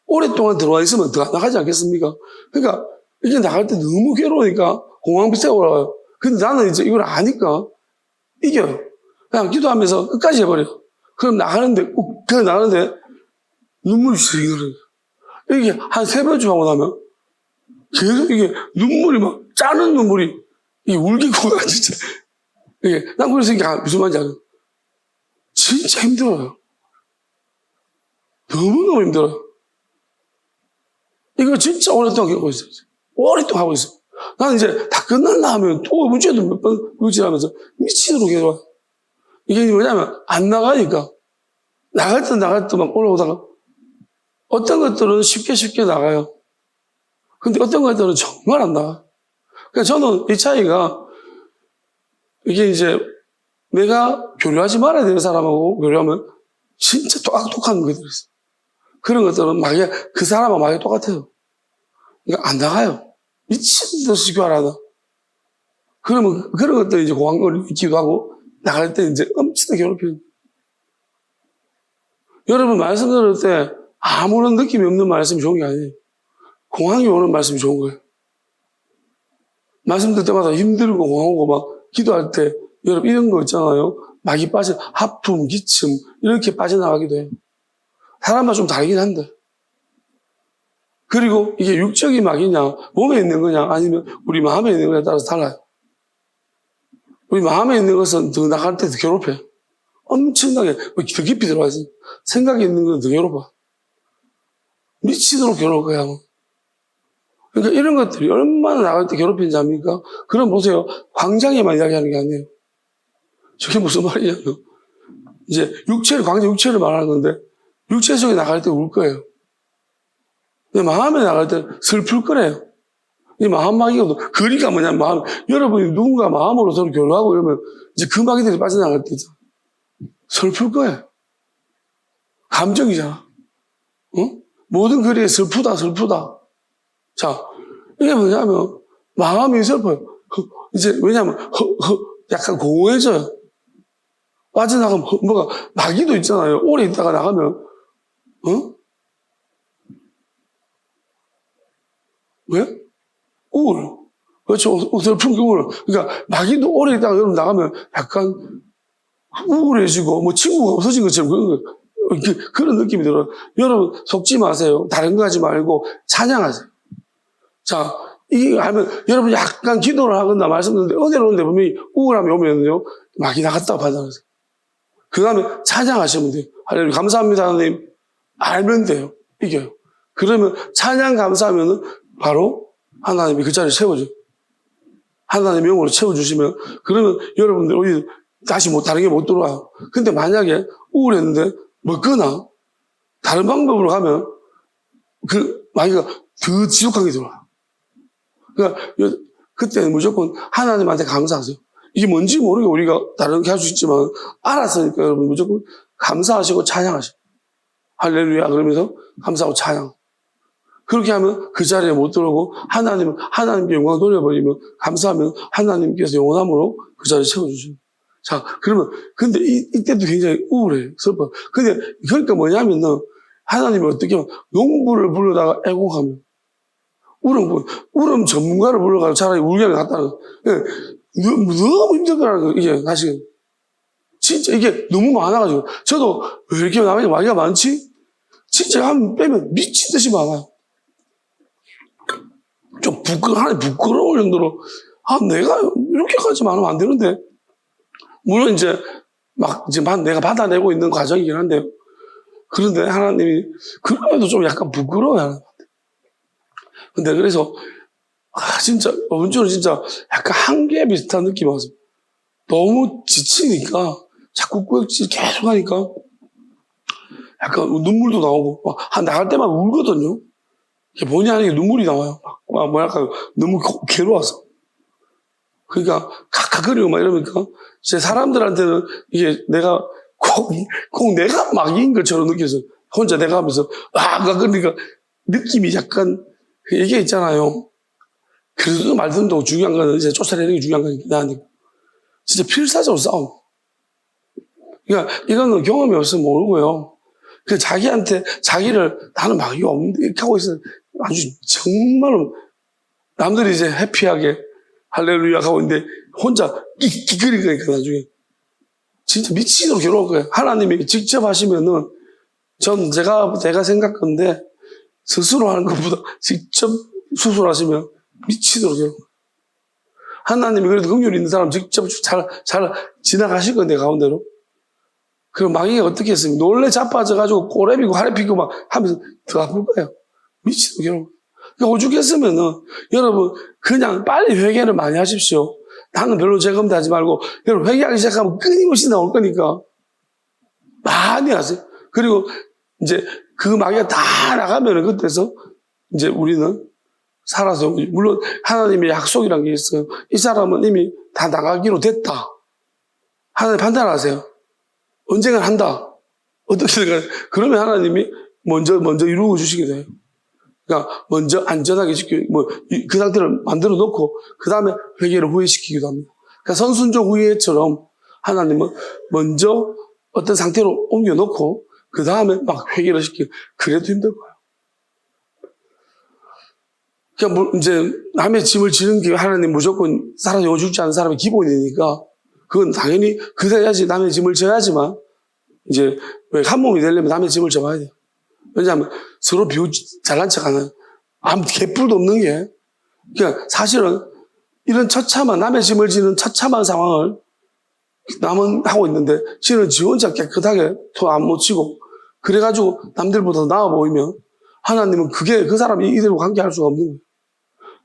오랫동안 들어와 있으면 더 나가지 않겠습니까? 그러니까 이게 나갈 때 너무 괴로우니까 공황 비슷하게 올라와요. 근데 나는 이제 이걸 아니까 이겨요. 그냥 기도하면서 끝까지 해버려요. 그럼 그냥 나가는데 눈물이 씩 흐르는 거예요. 이게 한 3번쯤 하고 나면 계속 이게 눈물이 막 짜는 눈물이 이게 울기고가 진짜. 이게 난 그래서 이게 무슨 말인지 알아요? 진짜 힘들어요. 너무너무 힘들어요. 이거 진짜 오랫동안 겪고 있어요. 오랫동안 하고 있어. 나는 이제 다 끝났나 하면 또 문제도 몇 번 의지하면서 미치도록 해서 이게 뭐냐면 안 나가니까 나갈 때 막 올라오다가 어떤 것들은 쉽게 나가요. 근데 어떤 것들은 정말 안 나가. 그러니까 저는 이 차이가 이게 이제 내가 교류하지 말아야 되는 사람하고 교류하면 진짜 똑똑한 것들이 있어. 그런 것들은 그 사람하고 막이 똑같아요. 그러니까 안 나가요. 미친 듯이 교환하다. 그러면 그런 것들이 이제 공황을 있기도 하고 나갈 때 이제 엄청 괴롭혀요. 여러분 말씀 들을 때 아무런 느낌이 없는 말씀이 좋은 게 아니에요. 공황이 오는 말씀이 좋은 거예요. 말씀 들 때마다 힘들고 공황오고 막 기도할 때 여러분 이런 거 있잖아요. 막이 빠져 하품, 기침 이렇게 빠져나가기도 해요. 사람마다 좀 다르긴 한데. 그리고 이게 육적인 막이냐 몸에 있는 거냐 아니면 우리 마음에 있는 거냐에 따라서 달라요. 우리 마음에 있는 것은 더 나갈 때 더 괴롭혀요. 엄청나게 더 깊이 들어가지. 생각이 있는 건 더 괴롭아. 미치도록 괴로울 거야. 그러니까 이런 것들이 얼마나 나갈 때 괴롭힌지 압니까? 그럼 보세요. 광장에만 이야기하는 게 아니에요. 저게 무슨 말이냐면 이제 광장 육체를 말하는 건데 육체 속에 나갈 때 울 거예요. 근데 마음에 나갈 때 슬플 거래요. 이 마음마귀가 그러니까 뭐냐면 여러분이 누군가 마음으로 서로 교류하고 이러면 이제 그 마귀들이 빠져나갈 때죠. 슬플 거예요. 감정이잖아. 응? 모든 글이 슬프다. 자, 이게 뭐냐면 마음이 슬퍼요. 이제 왜냐면 약간 공허해져요. 빠져나가면 뭐가 마귀도 있잖아요. 오래 있다가 나가면 왜? 우울. 그렇죠. 슬픈 우울. 그러니까 마귀도 오래 있다가 여러분 나가면 약간 우울해지고 뭐 친구가 없어진 것처럼 그런 느낌이 들어요. 여러분 속지 마세요. 다른 거 하지 말고 찬양하세요. 자, 이게 하면 여러분 약간 기도를 하거나 말씀드렸는데 어디로 오는데 분명히 우울함이 오면요 마귀 나갔다고 판단하세요. 그 다음에 찬양하시면 돼요. 할렐루야 감사합니다 하나님. 알면 돼요. 이겨요. 그러면 찬양 감사하면은 바로 하나님이 그 자리에 채워줘요. 하나님의 영으로 채워주시면 그러면 여러분들 어디 다시 다른 게 못 들어와요. 근데 만약에 우울했는데 먹거나 다른 방법으로 가면 그 마귀가 더 지독하게 들어와요. 그러니까 그때는 무조건 하나님한테 감사하세요. 이게 뭔지 모르게 우리가 다르게 할 수 있지만 알았으니까 여러분 무조건 감사하시고 찬양하시고 할렐루야 그러면서 감사하고 찬양. 그렇게 하면 그 자리에 못 들어오고 하나님께 영광 돌려버리면 감사하면 하나님께서 영원함으로 그 자리에 채워주십니다. 자, 그러면 근데 이때도 굉장히 우울해요. 슬퍼요. 근데 그러니까 뭐냐면은 하나님이 어떻게 하면 농부를 불러다가 애곡하면 울음 전문가를 불러가지고 차라리 울게 하면 낫다는 거. 너무 힘든 거라는 거, 이게, 사실. 진짜 이게 너무 많아가지고. 저도 왜 이렇게 마귀가 많지? 진짜 한 빼면 미친 듯이 많아요. 좀 부끄러울 정도로, 내가 이렇게까지 많으면 안 되는데. 물론 이제 내가 받아내고 있는 과정이긴 한데요. 그런데 하나님이, 그럼에도 좀 약간 부끄러워요. 근데 그래서, 진짜, 이번 진짜 약간 한계 비슷한 느낌이 왔어요. 너무 지치니까, 자꾸 꾸역질 계속 하니까, 약간 눈물도 나오고, 나갈 때만 울거든요. 이게 본의 아니게 눈물이 나와요. 약간 너무 괴로워서. 그러니까, 각각거리고 막 이러니까, 제 사람들한테는 이게 내가 꼭 내가 마귀인 것처럼 느껴서, 혼자 내가 하면서, 그러니까 느낌이 약간, 이게 있잖아요. 그래도 말든도 중요한 거는 이제 쫓아내는 게 중요한 거니까. 진짜 필사적으로 싸움. 그러니까 이거는 경험이 없으면 모르고요. 그 자기를 나는 마귀가 없는데 이렇게 하고 있어요. 아주 정말로 남들이 이제 해피하게 할렐루야 하고 있는데 혼자 끼끼거리니까 나중에. 진짜 미치도록 괴로울 거예요. 하나님이 직접 하시면은 제가 생각하는데 스스로 하는 것보다 직접 수술하시면 미치도록 괴로워요. 하나님이 그래도 긍휼이 있는 사람 직접 잘 지나가실 건데, 가운데로. 그럼 마귀가 어떻게 했습니까? 놀래 자빠져가지고 꼬레비고 하레피고 막 하면서 더 아플 거예요. 미치도록 괴로워요. 그러니까 오죽했으면은 여러분 그냥 빨리 회개를 많이 하십시오. 나는 별로 죄검도 하지 말고 여러분 회개하기 시작하면 끊임없이 나올 거니까 많이 하세요. 그리고 이제 그 마귀가 다 나가면은 그때서 이제 우리는 살아서, 물론 하나님의 약속이라는 게 있어요. 이 사람은 이미 다 나가기로 됐다. 하나님 판단하세요. 언젠가 한다. 어떻게 될까요? 그러면 하나님이 먼저 이루어 주시게 돼요. 그러니까 먼저 안전하게 그 상태를 만들어 놓고 그 다음에 회개를 후회시키기도 합니다. 그러니까 선순종 후회처럼 하나님은 먼저 어떤 상태로 옮겨 놓고 그 다음에 막 회개를 시키고, 그래도 힘들 거예요. 그러니까 이제 남의 짐을 지는 게 하나님 무조건 사람 영혼 죽지 않은 사람의 기본이니까 그건 당연히 그래야지 남의 짐을 져야지만, 이제 왜 한 몸이 되려면 남의 짐을 져봐야 돼요. 왜냐하면 서로 잘난 척 하는, 아무 개뿔도 없는 게, 그러니까 사실은 이런 처참한, 남의 짐을 지는 처참한 상황을 남은 하고 있는데 지는 지 혼자 깨끗하게 더 안 못 치고 그래가지고 남들보다 나아 보이면 하나님은 그 사람이 이대로 관계할 수가 없는 거예요.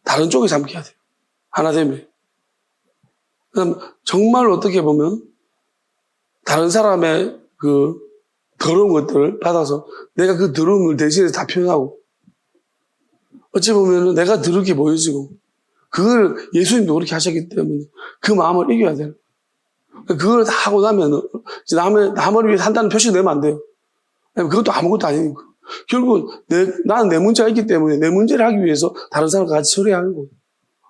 다른 쪽에 잠겨야 돼요. 하나 되면. 그럼 정말 어떻게 보면 다른 사람의 그 더러운 것들을 받아서 내가 그 더러운 걸 대신해서 다 표현하고, 어찌 보면 내가 더럽게 보여지고, 그걸 예수님도 그렇게 하셨기 때문에 그 마음을 이겨야 돼요. 그걸 다 하고 나면 남을 위해 한다는 표시 내면 안 돼요. 그것도 아무것도 아니니까. 결국은 나는 내 문제가 있기 때문에 내 문제를 하기 위해서 다른 사람과 같이 처리하는 거예요.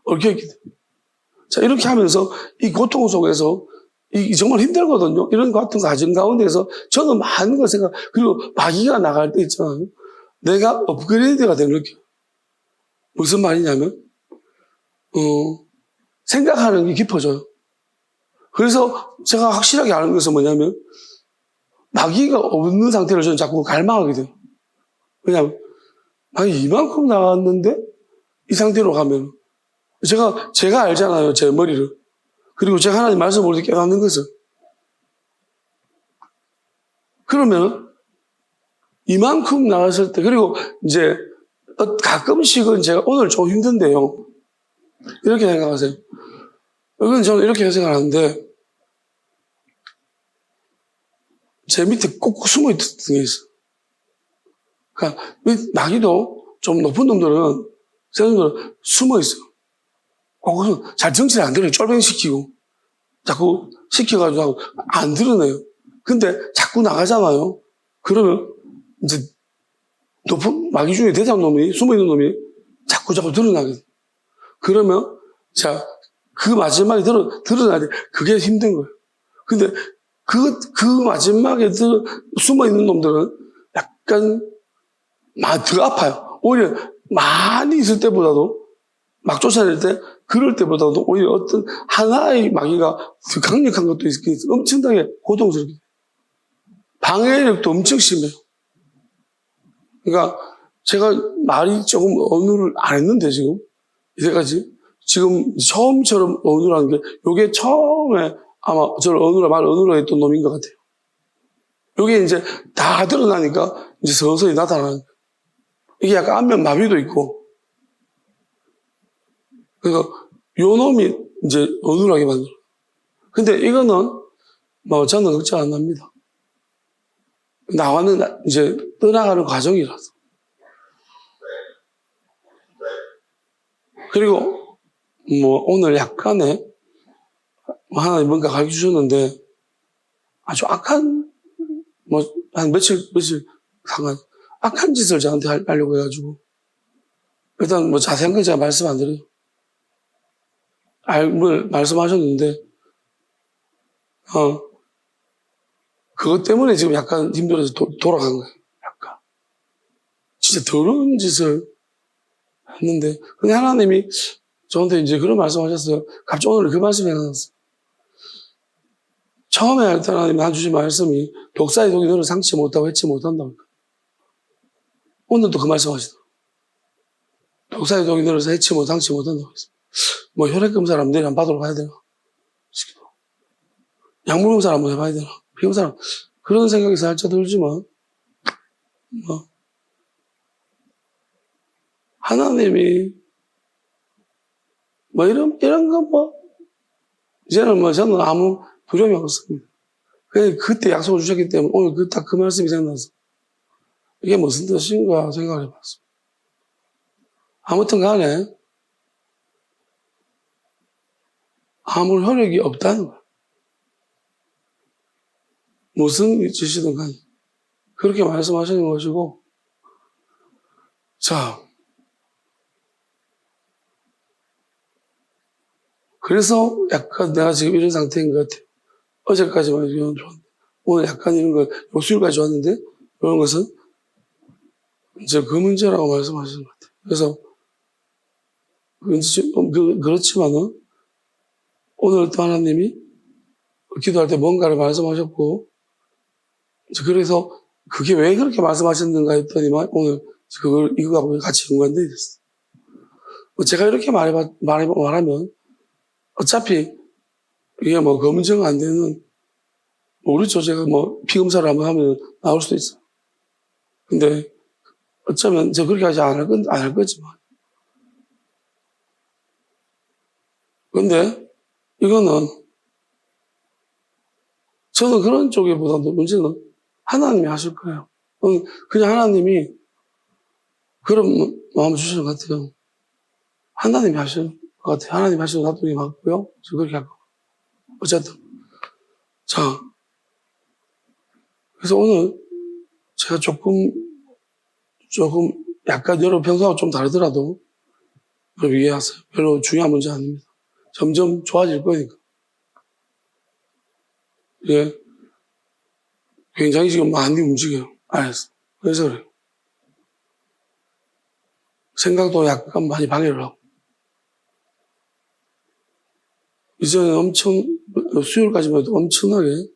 얽혀있기 때문에. 자, 이렇게 하면서 이 고통 속에서 정말 힘들거든요. 이런 같은 가정 가운데서 저는 많은 걸 그리고 마귀가 나갈 때 있잖아요. 내가 업그레이드가 되는 느낌. 무슨 말이냐면, 생각하는 게 깊어져요. 그래서 제가 확실하게 아는 것은 뭐냐면, 마귀가 없는 상태를 저는 자꾸 갈망하게 돼요. 왜냐하면, 마귀 이만큼 나왔는데, 이 상태로 가면, 제가 알잖아요, 제 머리를. 그리고 제가 하나님 말씀 모르게 깨닫는 것을. 그러면, 이만큼 나왔을 때, 그리고 이제, 가끔씩은 제가 오늘 좀 힘든데요. 이렇게 생각하세요. 이건 저는 이렇게 생각하는데, 제 밑에 꼭 숨어 있던 게 있어요. 그러니까, 마귀도 좀 높은 놈들은, 세놈들은 숨어 있어요. 잘 정치를 안 들어요. 쫄병시키고. 자꾸 시켜가지고 하고, 안 드러내요. 근데 자꾸 나가잖아요. 그러면, 이제, 높은, 마귀 중에 대장 놈이, 숨어 있는 놈이 자꾸 드러나게 돼요. 그러면, 자, 그 마지막에 드러나야 돼. 그게 힘든 거예요. 근데, 그 마지막에 숨어 있는 놈들은 약간 더 아파요. 오히려 많이 있을 때보다도, 막 쫓아낼 때, 그럴 때보다도 오히려 어떤 하나의 마귀가 더 강력한 것도 있고, 엄청나게 고통스럽게. 방해력도 엄청 심해요. 그러니까 제가 말이 조금 언어를 안 했는데 이때까지 지금 처음처럼 언어라는 게, 요게 처음에 아마 저를 말 언어로 했던 놈인 것 같아요. 요게 이제 다 드러나니까 이제 서서히 나타나는. 이게 약간 안면 마비도 있고. 그러니까 요 놈이 이제 어눌하게 만들어. 근데 이거는 저는 걱정 안 납니다. 나와는 이제 떠나가는 과정이라서. 그리고 오늘 약간의 하나님 뭔가 가르쳐 주셨는데, 아주 악한 한 며칠 상한 악한 짓을 저한테 하려고 해가지고, 일단 자세한 건 제가 말씀 안 드려요. 말씀하셨는데, 그것 때문에 지금 약간 힘들어서 돌아간 거예요. 약간. 진짜 더러운 짓을 했는데, 근데 하나님이 저한테 이제 그런 말씀 하셨어요. 갑자기 오늘 그 말씀이 나왔어요. 처음에 할 때 하나님 한 주신 말씀이 독사의 독이 너를 상치 못하고 해치 못한다고. 오늘도 그 말씀 하시더라고요. 독사의 독이 너를 해치 못, 상치 못한다고 했어요. 뭐 혈액검사를 한번 내일 한번 받으러 가야 되나? 약물검사를 한번 해봐야 되나? 피검사를. 그런 생각이 살짝 들지만, 하나님이, 이런 거 이제는 저는 아무 두려움이 없습니다. 그때 약속을 주셨기 때문에 오늘 딱 그 말씀이 생각나서, 이게 무슨 뜻인가 생각을 해봤습니다. 아무튼 간에, 아무 혈액이 없다는 거예요. 무슨 짓이든 간에. 그렇게 말씀하시는 것이고, 자, 그래서 약간 내가 지금 이런 상태인 것 같아요. 어제까지만 해도 좋았는데, 오늘 약간 이런 거, 요수일까지 좋았는데, 이런 것은 이제 그 문제라고 말씀하시는 것 같아요. 그래서, 그렇지만은, 오늘 또 하나님이 기도할 때 뭔가를 말씀하셨고, 그래서 그게 왜 그렇게 말씀하셨는가 했더니만 오늘 이거하고 같이 연관되어 있었어요. 제가 이렇게 말하면 어차피 이게 검증 안 되는, 모르죠. 제가 피검사를 한번 하면 나올 수도 있어요. 근데 어쩌면 제가 그렇게 하지 안 할 거지만. 근데 이거는 저는 그런 쪽에보다도 문제는 하나님이 하실 거예요. 그냥 하나님이 그런 마음을 주시는 것 같아요. 하나님이 하시는 것 같아요. 하나님이 하시는 납득이 맞고요. 저 그렇게 할 거예요. 어쨌든. 자. 그래서 오늘 제가 조금 약간 여러분 평소하고 좀 다르더라도 여러분 이해하세요. 별로 중요한 문제 아닙니다. 점점 좋아질 거니까. 예. 굉장히 지금 많이 움직여요. 알았어. 그래서 그래요. 생각도 약간 많이 방해를 하고. 이제는 수요일까지만 해도 엄청나게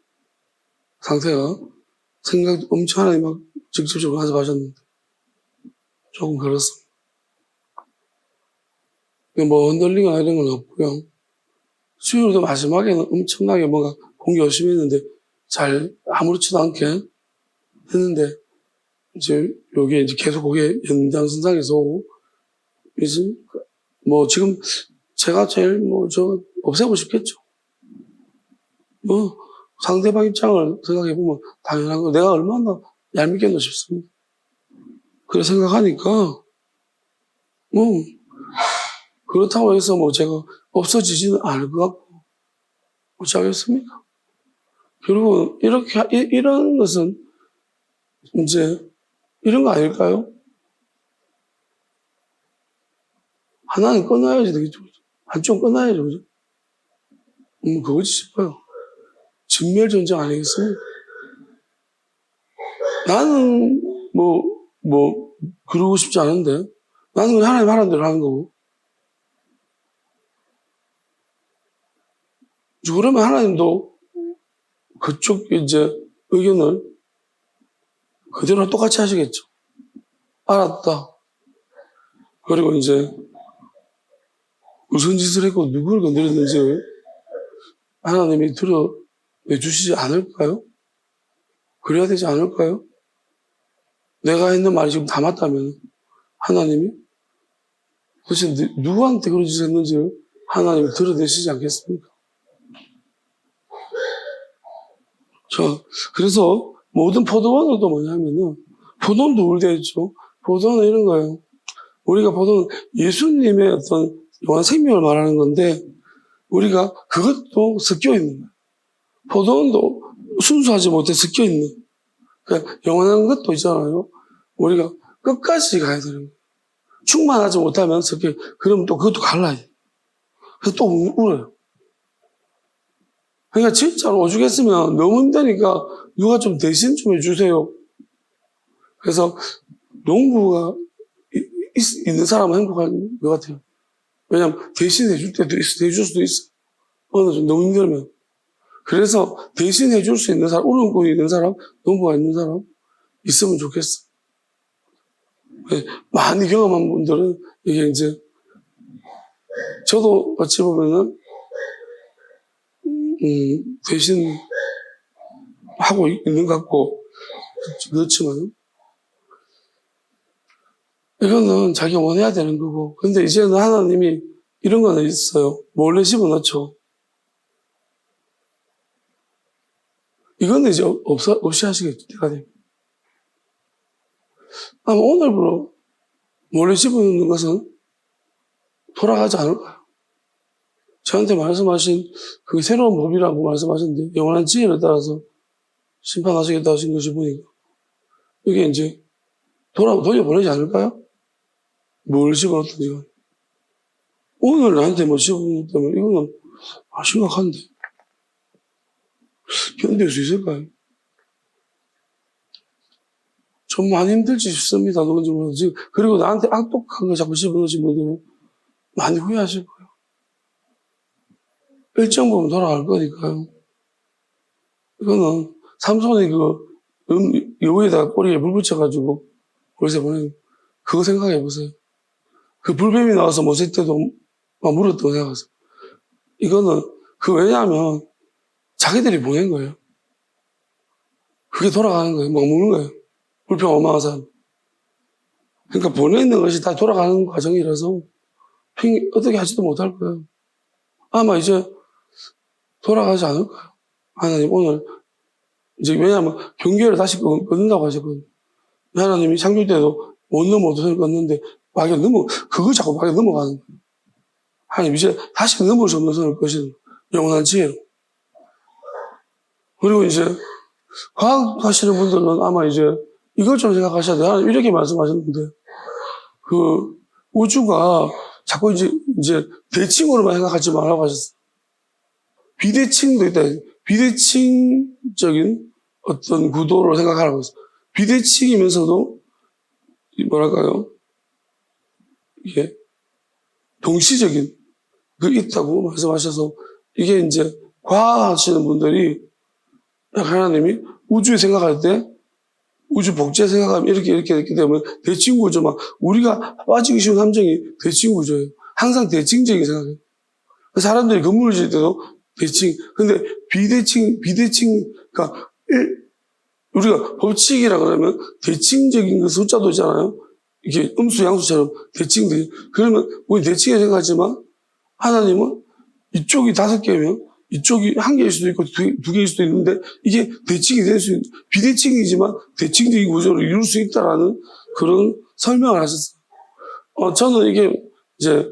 상태가 생각도 엄청 하나님 막 직접적으로 가져가셨는데 조금 그렇습니다. 흔들리거나 이런 건 없고요. 수요일도 마지막에는 엄청나게 뭔가 공기 열심히 했는데 잘 아무렇지도 않게 했는데 이제 여기에 이제 계속 그게 연장선상에서 오고 이제 지금 제가 제일 없애고 싶겠죠. 상대방 입장을 생각해보면 당연한 거. 내가 얼마나 얄밉겠노 싶습니다. 그래 생각하니까, 그렇다고 해서 제가 없어지지는 않을 것 같고, 어쩌겠습니까? 그리고 이런 것은 이제 이런 거 아닐까요? 하나는 끊어야지 되겠죠. 한쪽 끊어야죠. 그죠? 그거지 싶어요. 진멸전쟁 아니겠습니까? 나는 그러고 싶지 않은데 나는 그냥 하나님 하라는 대로 하는 거고. 그러면 하나님도 그쪽 이제 의견을 그대로 똑같이 하시겠죠. 알았다. 그리고 이제 무슨 짓을 했고 누구를 건드렸는지 하나님이 들어내주시지 않을까요? 그래야 되지 않을까요? 내가 했는 말이 지금 다 맞다면 하나님이 도대체 누구한테 그런 짓을 했는지 하나님이 들어내시지 않겠습니까? 그래서 모든 포도원도 뭐냐면은 포도원도 울대했죠. 포도원은 이런 거예요. 우리가 포도는 예수님의 어떤 영원한 생명을 말하는 건데 우리가 그것도 섞여 있는 거예요. 포도원도 순수하지 못해 섞여 있는. 그러니까 영원한 것도 있잖아요. 우리가 끝까지 가야 되는 거예요. 충만하지 못하면 섞여. 그러면 또 그것도 갈라야 돼요. 그래서 또 울어요. 그러니까 진짜로 오죽했으면 너무 힘드니까 누가 좀 대신 좀 해주세요. 그래서 농부가 있는 사람은 행복한 것 같아요. 왜냐면 대신 해줄 때도 있어, 해줄 수도 있어. 어느 정도 너무 힘들면. 그래서 대신해 줄 수 있는 사람, 울음꾼이 있는 사람, 농부가 있는 사람 있으면 좋겠어. 많이 경험한 분들은 이게 이제 저도 어찌 보면은 대신 하고 있는 것 같고 그렇지만 이거는 자기가 원해야 되는 거고. 근데 이제는 하나님이 이런 거는 있어요. 몰래 집어넣죠. 이거는 이제 없이 하시겠죠. 때가 되면. 아마 오늘부로 몰래 집어넣는 것은 돌아가지 않을까요? 저한테 말씀하신 그 새로운 법이라고 말씀하셨는데 영원한 지혜를 따라서 심판하시겠다 하신 것이 보니까 이게 이제 돌려보내지 않을까요? 뭘 집어넣든지 간에. 오늘 나한테 뭐 집어넣었다면 이거는 심각한데 견딜 수 있을까요? 좀 많이 힘들지 싶습니다. 누군지 모르지. 그리고 나한테 악독한 거 자꾸 집어넣으신 분들은 많이 후회하실 거예요. 일정 부분 돌아갈 거니까요. 이거는 삼손이 여우에다가 꼬리에 물 붙여가지고 벌새 보내는 그거 생각해 보세요. 그 불뱀이 나와서 모세 때도 막 물었다고 생각하세요. 이거는 왜냐하면 자기들이 보낸 거예요. 그게 돌아가는 거예요. 막 먹는 거예요. 불평 어마어마한 사람. 그러니까 보내는 것이 다 돌아가는 과정이라서 어떻게 하지도 못할 거예요. 아마 이제 돌아가지 않을까요? 하나님 오늘 이제 왜냐하면 경계를 다시 끊는다고 하셨거든요. 하나님이 창조 때도 못 넘어도 선을 끊는데 그거 자꾸 막에 넘어가는 거예요. 하나님 이제 다시 넘을 수 없는 선을 끄시는 영원한 지혜로. 그리고 이제 과학 하시는 분들은 아마 이제 이걸 좀 생각하셔야 돼요. 하나님 이렇게 말씀하셨는데 우주가 자꾸 이제 대칭으로만 생각하지 말라고 하셨어요. 비대칭도 있다. 비대칭적인 어떤 구도로 생각하라고 했어요. 비대칭이면서도 뭐랄까요? 이게 동시적인 그 있다고 말씀하셔서 이게 이제 과학하시는 분들이 하나님이 우주에 생각할 때 우주 복제 생각하면 이렇게 되면 대칭구조 우리가 빠지기 쉬운 함정이 대칭구조예요. 항상 대칭적인 생각이에요. 사람들이 건물을 지을 때도 대칭. 근데 비대칭, 그러니까 우리가 법칙이라 그러면 대칭적인 그 숫자도 있잖아요. 이게 음수, 양수처럼 대칭돼. 그러면 우리 대칭에 생각하지만 하나님은 이쪽이 5개면 이쪽이 1개일 수도 있고 2개일 수도 있는데 이게 대칭이 될 수 있는, 비대칭이지만 대칭적인 구조를 이룰 수 있다라는 그런 설명을 하셨어요. 저는 이게 이제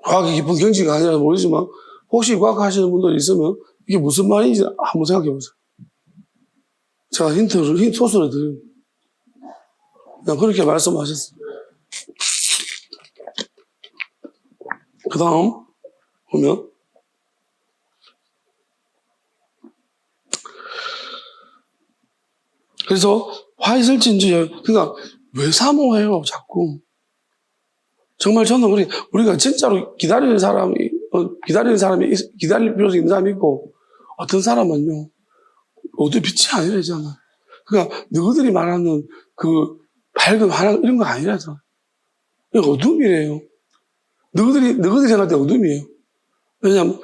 과학이 깊은 경지가 아니라 모르지만 혹시 과학 하시는 분들이 있으면 이게 무슨 말인지 한번 생각해 보세요. 제가 소스를 드려요. 그냥 그렇게 말씀하셨어요. 그 다음 보면 그래서 화 있을진지 그러니까 왜 사모해요 자꾸. 정말 저는 우리가 진짜로 기다릴 필요성이 있는 사람이 있고 어떤 사람은요 어디 빛이 아니라잖아. 그러니까 너희들이 말하는 그 밝은 화랑 이런 거 아니라잖아. 이거 어둠이래요. 너희들이 생각할 때 어둠이에요. 왜냐하면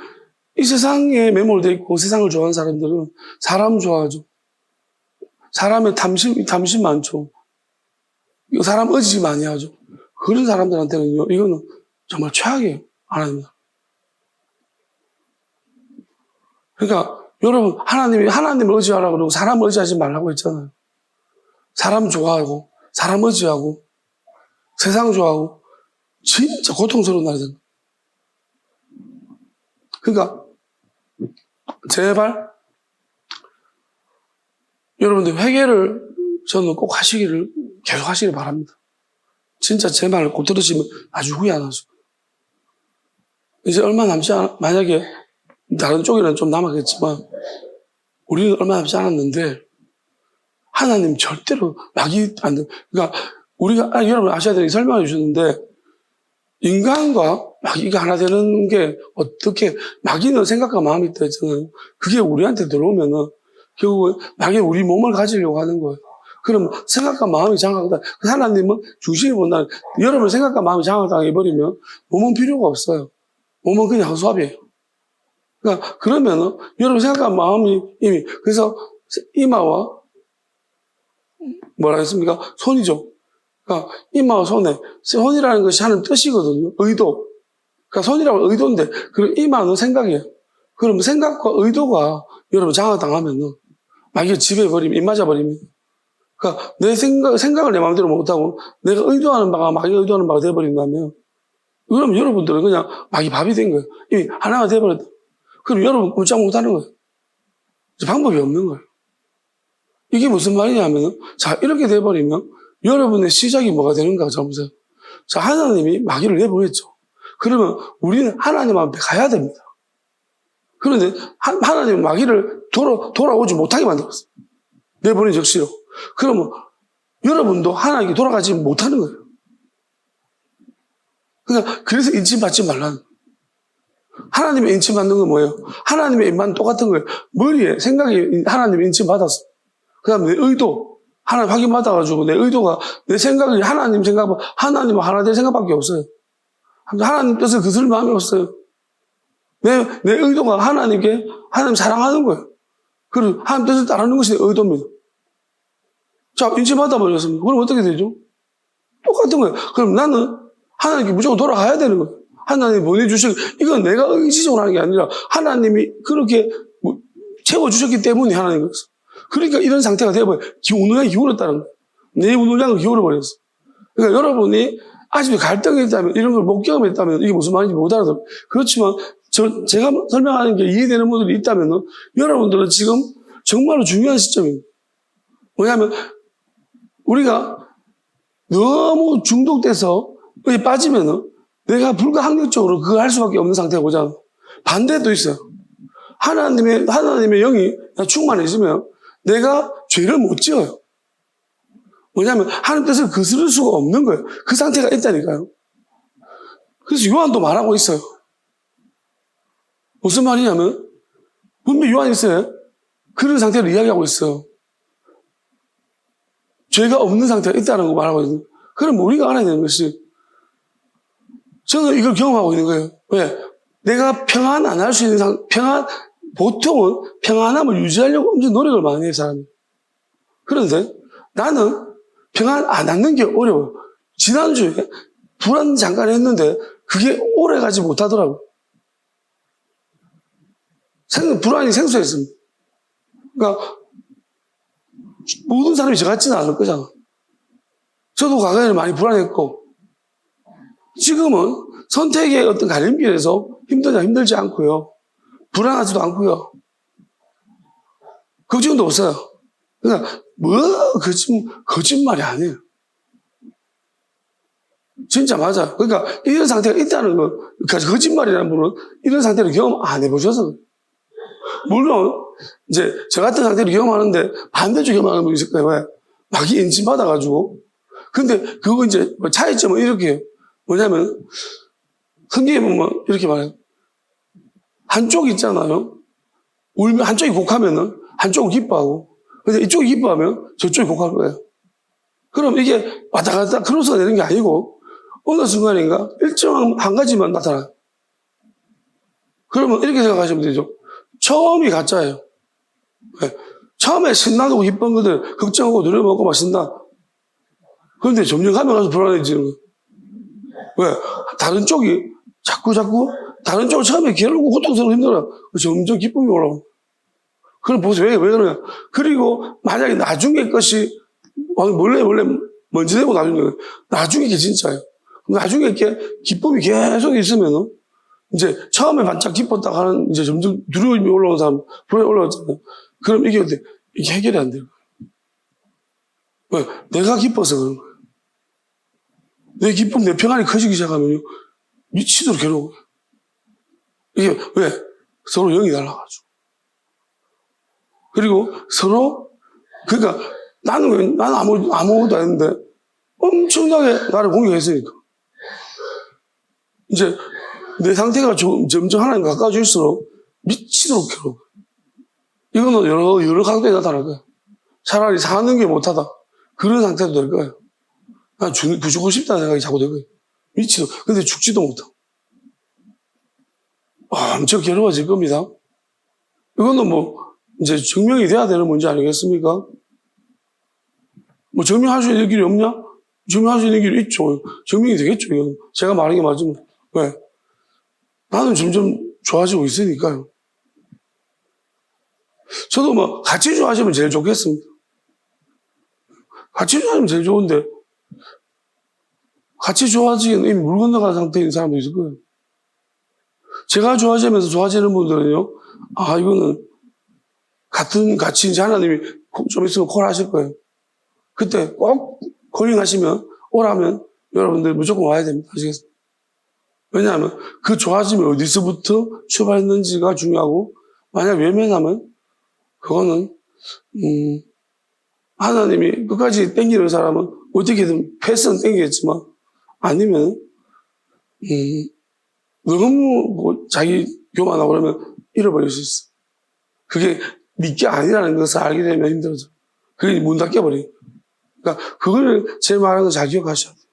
이 세상에 매몰되어 있고 세상을 좋아하는 사람들은 사람 좋아하죠. 사람의 탐심 많죠. 사람 의지 많이 하죠. 그런 사람들한테는요, 이거는 정말 최악이에요. 하나님은. 그러니까, 여러분, 하나님을 의지하라고 그러고 사람 의지하지 말라고 했잖아요. 사람 좋아하고, 사람 의지하고, 세상 좋아하고, 진짜 고통스러운 날이잖아요. 그러니까, 제발, 여러분들 회개를 저는 꼭 계속 하시기를 바랍니다. 진짜 제 말을 꼭 들으시면 아주 후회 안 하죠. 이제 얼마 남지 만약에 다른 쪽에는 좀 남았겠지만 우리는 얼마 남지 않았는데 하나님 절대로 낙이 안 돼. 그러니까 여러분 아셔야 되는 게 설명해 주셨는데 인간과 마귀가 하나 되는 게 어떻게, 마귀는 생각과 마음이 있다 했잖아요. 그게 우리한테 들어오면은 결국은 마귀는 우리 몸을 가지려고 하는 거예요. 그럼 생각과 마음이 장악다. 하나님은 중심이 본다. 여러분 생각과 마음이 장악당해버리면 몸은 필요가 없어요. 몸은 그냥 허수아비예요. 그러니까 그러면은 여러분 생각과 마음이 이미, 그래서 이마와 뭐라 했습니까? 손이죠. 그러니까 이마와 손이라는 것이 하는 뜻이거든요. 의도. 그러니까 손이라고 의도인데, 그럼 이마는 생각이에요. 그럼 생각과 의도가 여러분 장악당하면은 마귀가 지배해버리면, 입맞아버리면. 그러니까 내 생각을 내 마음대로 못하고 내가 의도하는 바가 마귀가 의도하는 바가 돼버린다면, 그럼 여러분들은 그냥 마귀 밥이 된 거예요. 이미 하나가 돼버렸다. 그럼 여러분 꼼짝 못하는 거예요. 방법이 없는 거예요. 이게 무슨 말이냐면은, 자, 이렇게 돼버리면 여러분의 시작이 뭐가 되는가 자 보세요. 자, 하나님이 마귀를 내보냈죠. 그러면 우리는 하나님 앞에 가야 됩니다. 그런데 하나님은 마귀를 돌아오지 못하게 만들었어요. 내보낸 적시로. 그러면 여러분도 하나님께 돌아가지 못하는 거예요. 그러니까 그래서 인침받지 말라는 거예요. 하나님의 인침받는 건 뭐예요? 하나님의 인만 똑같은 거예요. 머리에 생각이 하나님의 인침받았어. 그 다음에 내 의도, 하나님 확인받아가지고 내 의도가, 내 생각이 하나님 생각보다, 하나님은 하나 될 생각밖에 없어요. 하나님 뜻을 거스를 마음이 없어요. 내 의도가 하나님께, 하나님 사랑하는 거예요. 그리고 하나님 뜻을 따르는 것이 내 의도입니다. 자, 인침받아버렸습니다. 그럼 어떻게 되죠? 똑같은 거예요. 그럼 나는 하나님께 무조건 돌아가야 되는 거예요. 하나님이 보내주시고, 이건 내가 의지적으로 하는 게 아니라 하나님이 그렇게 채워주셨기 때문에 하나님 거였어. 그러니까 이런 상태가 되어버려요. 운동량이 기울었다는 거예요. 내 운동량을 기울어버렸어. 그러니까 여러분이 아직도 갈등이 있다면, 이런 걸 못 경험했다면, 이게 무슨 말인지 못 알아들어요. 그렇지만, 제가 설명하는 게 이해되는 분들이 있다면, 여러분들은 지금 정말로 중요한 시점입니다. 뭐냐면, 우리가 너무 중독돼서 빠지면은, 내가 불가항력적으로 그걸 할 수밖에 없는 상태가 오잖아. 반대도 있어요. 하나님의 영이 충만해지면 내가 죄를 못 지어요. 뭐냐면 하나님 뜻을 거스를 수가 없는 거예요. 그 상태가 있다니까요. 그래서 요한도 말하고 있어요. 무슨 말이냐면 분명히 요한이 있어요. 그런 상태를 이야기하고 있어요. 죄가 없는 상태가 있다는 거 말하고 있는 거예요. 그럼 우리가 알아야 되는 것이, 저는 이걸 경험하고 있는 거예요. 왜? 내가 평안 안 할 수 있는 보통은 평안함을 유지하려고 엄청 노력을 많이 해요, 사람이. 그런데 나는 평안 안 하는 게 어려워요. 지난주에 불안 잠깐 했는데 그게 오래 가지 못하더라고요. 불안이 생소했습니다. 그러니까 모든 사람이 저 같지는 않을 거잖아. 저도 과거에는 많이 불안했고, 지금은 선택의 어떤 갈림길에서 힘들지 않고요. 불안하지도 않고요. 걱정도 없어요. 그러니까 거짓말이 아니에요. 진짜 맞아요. 그러니까 이런 상태가 있다는 건, 그러니까 거짓말이라는 분은 이런 상태를 경험 안 해보셔서. 물론 이제 저 같은 상태를 경험하는데 반대쪽 경험하는 분이 있을 거예요. 왜? 마귀 인침 받아가지고. 근데 그거 이제 차이점은 이렇게 해요. 뭐냐면 성경에 보면 이렇게 말해요. 한쪽 있잖아요. 울면 한쪽이 곡하면은 한쪽은 기뻐하고, 근데 이쪽이 기뻐하면 저쪽이 곡할 거예요. 그럼 이게 왔다 갔다 크로스가 되는 게 아니고 어느 순간인가 일정한 한 가지만 나타나요. 그러면 이렇게 생각하시면 되죠. 처음이 가짜예요. 네. 처음에 신나고 기쁜 것들 걱정하고 누려먹고 막 신나. 그런데 점점 가면 가서 불안해지는 거예요. 왜? 다른 쪽이 자꾸 다른 쪽은 처음에 괴롭고 고통스럽고 힘들어요. 점점 기쁨이 올라오고. 그럼 보세요. 왜 그러냐. 그리고 만약에 나중에 것이 몰래 먼지 되고 나중에 게 진짜예요. 나중에 이렇게 기쁨이 계속 있으면은 이제 처음에 반짝 기뻤다 하는 이제 점점 두려움이 올라오는 사람, 불안이 올라오잖아요. 그럼 이게 해결이 안 돼요. 왜? 내가 기뻐서 그런 거예요. 내 기쁨, 내 평안이 커지기 시작하면요. 미치도록 괴로워요. 이게 왜? 서로 영이 달라가지고. 그리고 서로, 그러니까 나는 아무것도 안 했는데 엄청나게 나를 공격했으니까. 이제 내 상태가 점점 하나님 가까워질수록 미치도록 괴로워. 이거는 여러 각도에 나타날 거야. 차라리 사는 게 못하다. 그런 상태도 될 거예요. 난 죽고 싶다는 생각이 자꾸 들 거예요. 미치도록. 근데 죽지도 못하고. 엄청 괴로워질 겁니다. 이거는 이제 증명이 돼야 되는 문제 아니겠습니까? 증명할 수 있는 길이 없냐? 증명할 수 있는 길이 있죠. 증명이 되겠죠, 이거는. 제가 말한 게 맞으면. 왜? 나는 점점 좋아지고 있으니까요. 저도 같이 좋아지면 제일 좋겠습니다. 같이 좋아지면 제일 좋은데, 같이 좋아지기는 이미 물 건너간 상태인 사람도 있을 거예요. 제가 좋아지면서 좋아지는 분들은요, 이거는 같이 이제 하나님이 좀 있으면 콜 하실 거예요. 그때 꼭 콜링하시면, 오라면 여러분들 무조건 와야 됩니다. 아시겠어요? 왜냐하면 그 좋아짐이 어디서부터 출발했는지가 중요하고, 만약 외면하면 그거는 하나님이 끝까지 땡기는 사람은 어떻게든 패스는 땡기겠지만, 아니면 너무 자기 교만하고 그러면 잃어버릴 수 있어. 그게 네 게 아니라는 것을 알게 되면 힘들어져. 그게 문 닫혀버려. 그러니까 그걸 제 말하는 거 잘 기억하셔야 돼요.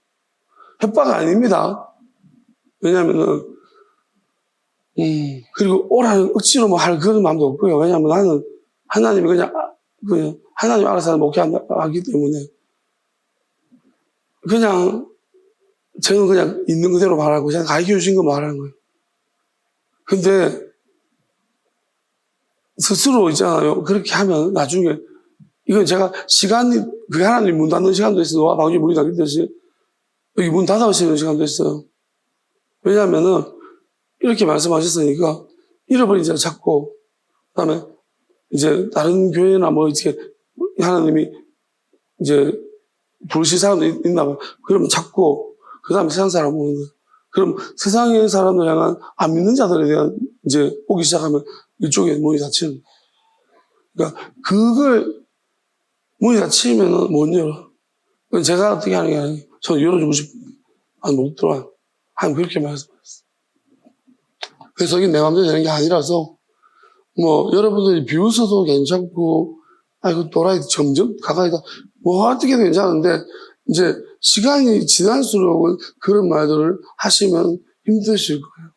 협박 아닙니다. 왜냐면은 그리고 오라는 억지로 할 그런 마음도 없고요. 왜냐면 나는 하나님이 그냥 하나님 알아서 목회하기 때문에 그냥 저는 그냥 있는 그대로 말하고 그냥 가르쳐 주신 거 말하는 거예요. 근데 스스로 있잖아요. 그렇게 하면 나중에 이건 제가 시간이 그 하나님 문 닫는 시간도 있어요. 노아 방주 문이 닫히듯이 여기 문 닫아오시는 시간도 있어요. 왜냐하면은 이렇게 말씀하셨으니까 잃어버린 자 찾고 그다음에 이제 다른 교회나 이렇게 하나님이 이제 부르실 사람도 있나 봐요. 그러면 찾고 그다음에 세상 사람 오는 거예요. 그럼 세상의 사람들 향한 안 믿는 자들에 대한 이제 오기 시작하면 이쪽에 문이 닫히는 거예요. 그러니까 그걸 문이 닫히면은 못 열어. 제가 어떻게 하는 게 아니에요. 저는 열어주고 싶은데 못 들어와요. 그렇게 말씀하셨어요. 그래서 이게 내 마음대로 되는 게 아니라서 여러분들이 비웃어도 괜찮고 그 또라이 점점 가까이다 어떻게 해도 괜찮은데 이제 시간이 지날수록은 그런 말들을 하시면 힘드실 거예요.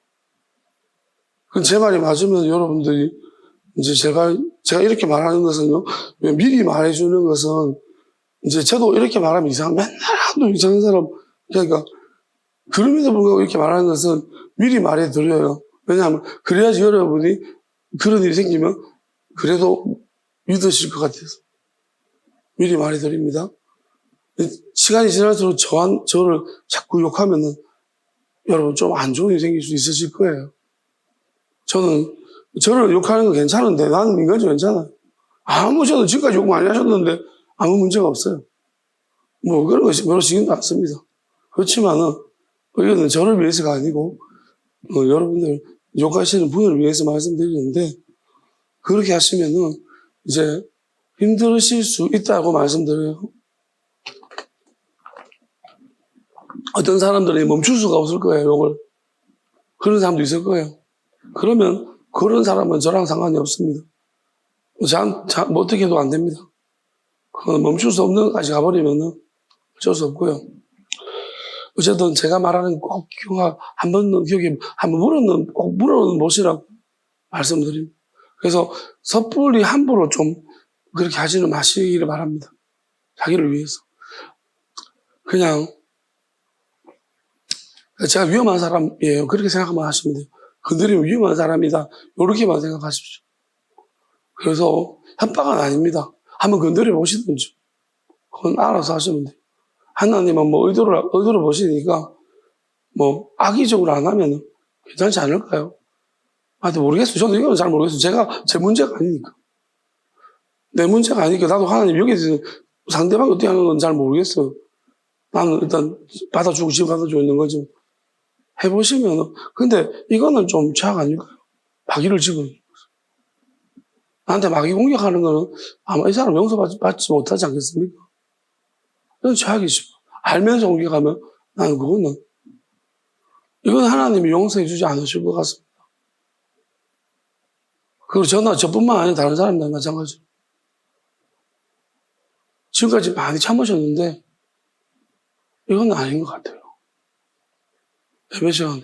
제 말이 맞으면 여러분들이 이제 제가 이렇게 말하는 것은요, 미리 말해주는 것은 이제 저도 이렇게 말하면 맨날 또 이상한 사람, 그러니까 그럼에도 불구하고 이렇게 말하는 것은 미리 말해드려요. 왜냐하면 그래야지 여러분이 그런 일이 생기면 그래도 믿으실 것 같아서 미리 말해드립니다. 시간이 지날수록 저를 자꾸 욕하면은 여러분 좀 안 좋은 일이 생길 수 있으실 거예요. 저는 저를 욕하는 건 괜찮은데 나는 인간적으로 괜찮아요. 저는 지금까지 욕 많이 하셨는데 아무 문제가 없어요. 그런 것이 별로 신경도 안 씁니다. 그렇지만은 이거는 저를 위해서가 아니고 여러분들 욕하시는 분을 위해서 말씀드리는데 그렇게 하시면은 이제 힘들으실 수 있다고 말씀드려요. 어떤 사람들이 멈출 수가 없을 거예요, 욕을. 그런 사람도 있을 거예요. 그러면 그런 사람은 저랑 상관이 없습니다. 어떻게 해도 안 됩니다. 멈출 수 없는 것까지 가버리면은 어쩔 수 없고요. 어쨌든 제가 말하는 꼭 한 번은 꼭 물어는 보시라고 말씀드립니다. 그래서 섣불리 함부로 좀 그렇게 하지는 마시기를 바랍니다. 자기를 위해서. 그냥 제가 위험한 사람이에요. 그렇게 생각만 하시면 돼요. 건드리면 위험한 사람이다. 이렇게만 생각하십시오. 그래서 협박은 아닙니다. 한번 건드려 보시든지. 그건 알아서 하시면 돼요. 하나님은 의도를 보시니까 악의적으로 안 하면 괜찮지 않을까요? 모르겠어요. 저도 이건 잘 모르겠어요. 제 문제가 아니니까. 내 문제가 아니니까 나도 하나님 여기서 상대방이 어떻게 하는 건 잘 모르겠어요. 나는 일단 받아주고 지금 받아주고 있는 거죠. 해보시면 근데 이거는 좀 죄악 아닐까요? 마귀를 집어넣는 거죠. 나한테 마귀 공격하는 거는 아마 이 사람 용서받지 못하지 않겠습니까? 그건 죄악이죠. 알면서 공격하면 나는 그거는 이건 하나님이 용서해 주지 않으실 것 같습니다. 그리고 저뿐만 아니라 다른 사람들 마찬가지로. 지금까지 많이 참으셨는데, 이건 아닌 것 같아요. 예배 시간에.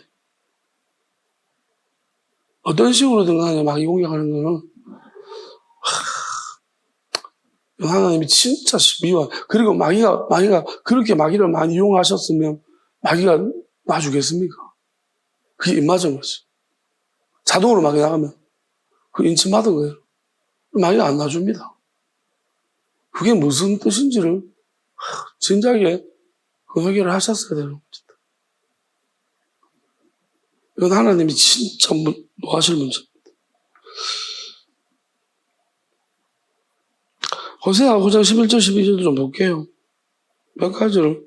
어떤 식으로든 간에 마귀 공격하는 거는, 하나님이 진짜 미워. 그리고 마귀가 그렇게 마귀를 많이 이용하셨으면, 마귀가 놔주겠습니까? 그게 입맞은 거지. 자동으로 마귀 나가면, 그 인침 받은 거예요. 마귀가 안 놔줍니다. 그게 무슨 뜻인지를 진작에 그 해결을 하셨어야 되는 거죠. 이건 하나님이 진짜 노하실 문제입니다. 호세아 9장 11절 12절도 좀 볼게요. 몇 가지를.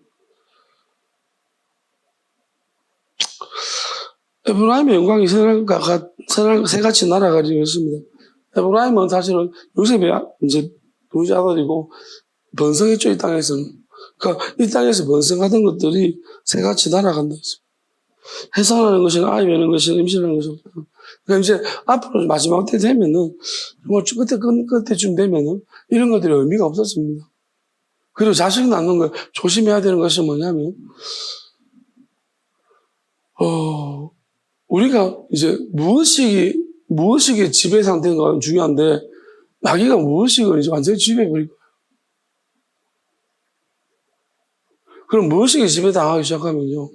에브라임의 영광이 새같이 날아가지고 있습니다. 에브라임은 사실은 요셉의 이제 동지 아들이고 번성했죠, 이 땅에서는. 그러니까 이 땅에서 번성하던 것들이 새같이 날아간다 했습니다. 해산하는 것이나 아이 베는 것이나 임신하는 것이 없다. 그러니까 이제 앞으로 마지막 때 되면은, 정말 끝에쯤 되면은 이런 것들이 의미가 없어집니다. 그리고 자식 낳는 거 조심해야 되는 것이 뭐냐면, 우리가 이제 무엇이기 지배 상태가 중요한데, 마귀가 무엇이기 이제 완전히 지배해버릴 거예요. 그럼 무엇이기 지배당하기 시작하면요.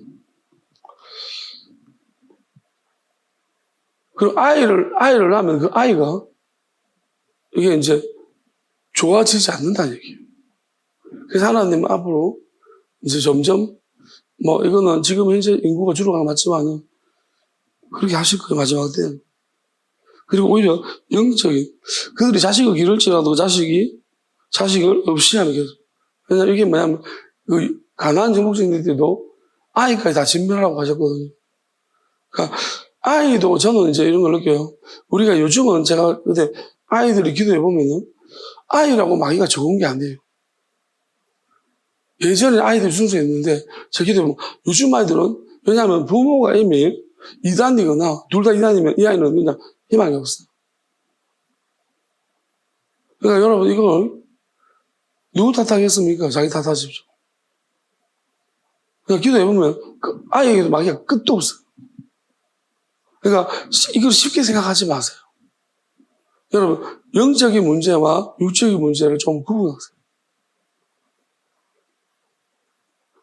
그럼 아이를 낳으면 그 아이가, 이게 이제 좋아지지 않는다는 얘기예요. 그래서 하나님은 앞으로 이제 점점, 이거는 지금 현재 인구가 줄어가는 거 맞지만은, 그렇게 하실 거예요, 마지막 때는. 그리고 오히려 영적인, 그들이 자식을 기를지라도 자식을 없이 하는 계속. 왜냐면 이게 뭐냐면, 가나안 정복자들도 아이까지 다 진멸하라고 하셨거든요. 그러니까, 아이도 저는 이제 이런 걸 느껴요. 우리가 요즘은 제가 그때 아이들이 기도해 보면은 아이라고 마귀가 적은 게 아니에요. 예전에 아이들이 순수했는데 제 기도해 보면 요즘 아이들은 왜냐하면 부모가 이미 이단이거나 둘 다 이단이면 이 아이는 그냥 희망이 없어요. 그러니까 여러분 이걸 누구 탓하겠습니까? 자기 탓하십시오. 그러니까 기도해 보면 그 아이에게도 마귀가 끝도 없어요. 그러니까 이걸 쉽게 생각하지 마세요. 여러분 영적인 문제와 육적인 문제를 좀 구분하세요.